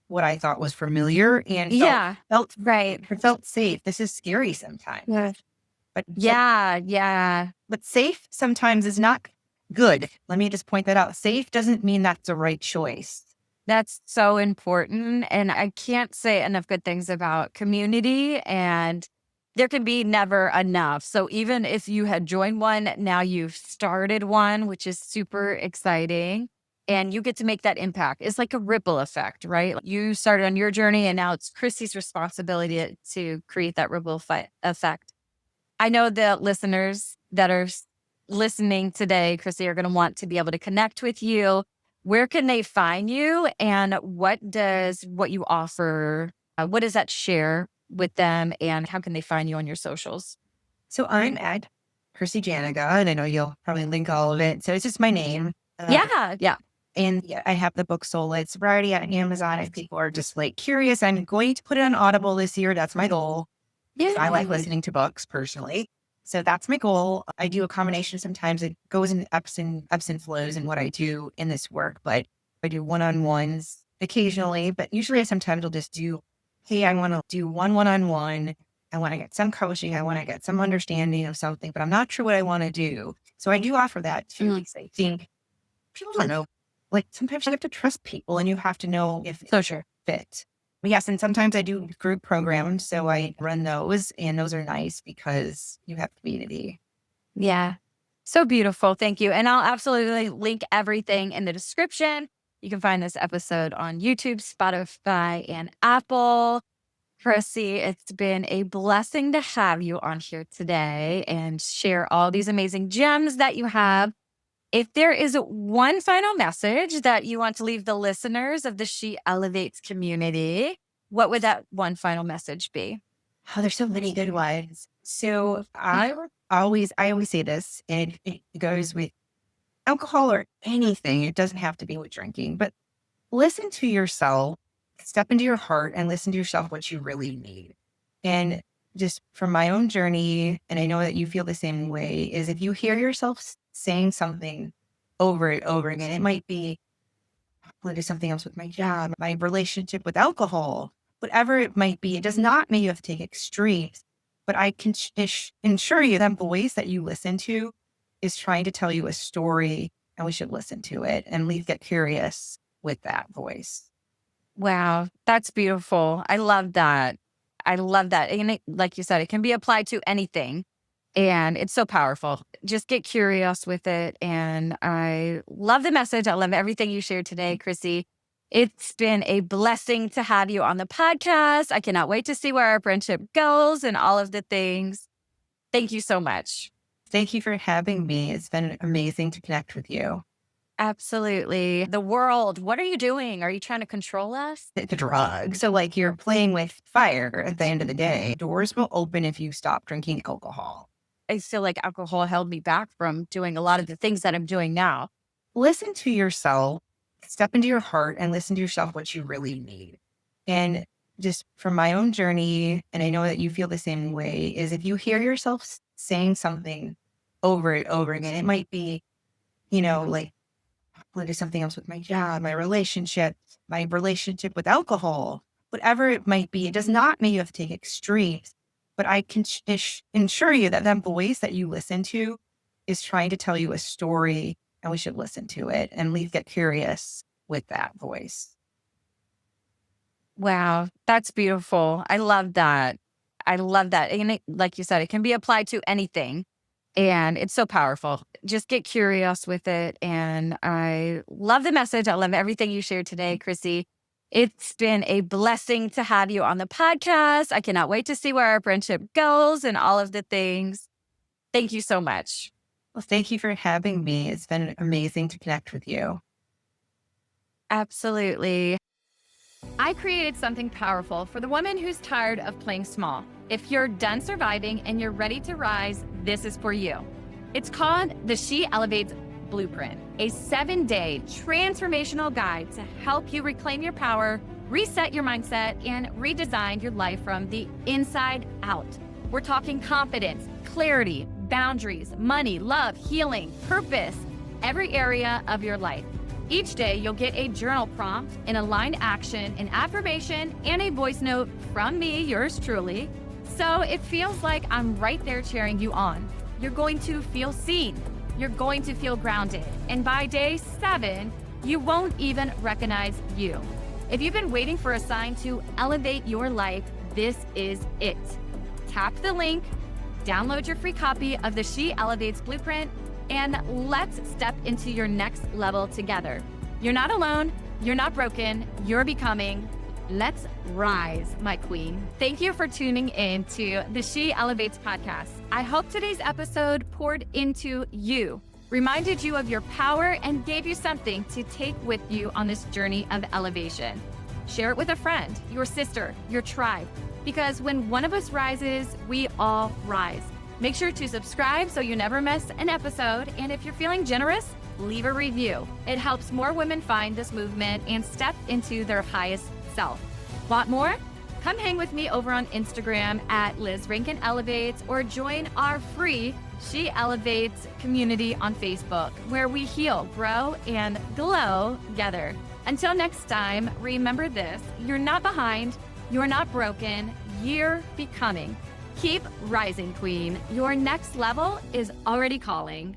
what I thought was familiar and felt safe. This is scary sometimes. Yeah. But Yeah. but safe sometimes is not good. Let me just point that out. Safe doesn't mean that's the right choice. That's so important. And I can't say enough good things about community, and there can be never enough. So even if you had joined one, now you've started one, which is super exciting. And you get to make that impact. It's like a ripple effect, right? You started on your journey, and now it's Chrissy's responsibility to create that ripple effect. I know the listeners that are listening today, Chrissy, are going to want to be able to connect with you. Where can they find you, and what you offer, what does that share with them, and how can they find you on your socials? So I'm at Chrissy Jana, and I know you'll probably link all of it. So it's just my name. Yeah. And I have the book Sola. It's already on Amazon. If people are just like curious, I'm going to put it on Audible this year. That's my goal. Yeah. I like listening to books personally. So that's my goal. I do a combination. Sometimes it goes in ebbs and flows in what I do in this work, but I do one-on-ones occasionally, but usually I sometimes will just do, hey, I want to do one-on-one. I want to get some coaching. I want to get some understanding of something, but I'm not sure what I want to do. So I do offer that too. Because I think people don't know. Like sometimes you have to trust people and you have to know if it's fit. But yes, and sometimes I do group programs, so I run those, and those are nice because you have community. Yeah. So beautiful. Thank you. And I'll absolutely link everything in the description. You can find this episode on YouTube, Spotify, and Apple. Chrissy, it's been a blessing to have you on here today and share all these amazing gems that you have. If there is one final message that you want to leave the listeners of the She Elevates community, what would that one final message be? Oh, there's so many good ones. So I always say this, and it goes with alcohol or anything. It doesn't have to be with drinking, but listen to yourself, step into your heart and listen to yourself what you really need. And just from my own journey, and I know that you feel the same way, is if you hear yourself saying something over and over again. It might be, well, there's something else with my job, my relationship with alcohol, whatever it might be. It does not mean you have to take extremes, but I can ensure you that voice that you listen to is trying to tell you a story, and we should listen to it and at least get curious with that voice. Wow, that's beautiful. I love that. I love that. And like you said, it can be applied to anything. And it's so powerful. Just get curious with it. And I love the message. I love everything you shared today, Chrissy. It's been a blessing to have you on the podcast. I cannot wait to see where our friendship goes and all of the things. Thank you so much. Thank you for having me. It's been amazing to connect with you. Absolutely. The world, what are you doing? Are you trying to control us? It's a drug. So, like, you're playing with fire at the end of the day. Doors will open if you stop drinking alcohol. I feel like alcohol held me back from doing a lot of the things that I'm doing now. Listen to yourself, step into your heart, and listen to yourself what you really need. And just from my own journey, and I know that you feel the same way, is if you hear yourself saying something over and over again, it might be, like, well, there's something else with my job, my relationship with alcohol, whatever it might be. It does not mean you have to take extremes, but I can ensure you that voice that you listen to is trying to tell you a story, and we should listen to it and at least get curious with that voice. Wow, that's beautiful. I love that. I love that. And like you said, it can be applied to anything. And it's so powerful. Just get curious with it. And I love the message. I love everything you shared today, Chrissy. It's been a blessing to have you on the podcast. I cannot wait to see where our friendship goes and all of the things. Thank you so much. Well, thank you for having me. It's been amazing to connect with you. Absolutely. I created something powerful for the woman who's tired of playing small. If you're done surviving and you're ready to rise, this is for you. It's called the She Elevates Blueprint, a 7-day transformational guide to help you reclaim your power, reset your mindset, and redesign your life from the inside out. We're talking confidence, clarity, boundaries, money, love, healing, purpose, every area of your life. Each day, you'll get a journal prompt, an aligned action, an affirmation, and a voice note from me, yours truly. So it feels like I'm right there cheering you on. You're going to feel seen. You're going to feel grounded. And by day 7, you won't even recognize you. If you've been waiting for a sign to elevate your life, this is it. Tap the link, download your free copy of the She Elevates Blueprint, and let's step into your next level together. You're not alone. You're not broken. You're becoming. Let's rise, my queen. Thank you for tuning in to the She Elevates podcast. I hope today's episode poured into you, reminded you of your power, and gave you something to take with you on this journey of elevation. Share it with a friend, your sister, your tribe, because when one of us rises, we all rise. Make sure to subscribe so you never miss an episode. And if you're feeling generous, leave a review. It helps more women find this movement and step into their highest self. Want more? Come hang with me over on Instagram at Liz Rankin Elevates, or join our free She Elevates community on Facebook, where we heal, grow, and glow together. Until next time, remember this: you're not behind, you're not broken, you're becoming. Keep rising, queen. Your next level is already calling.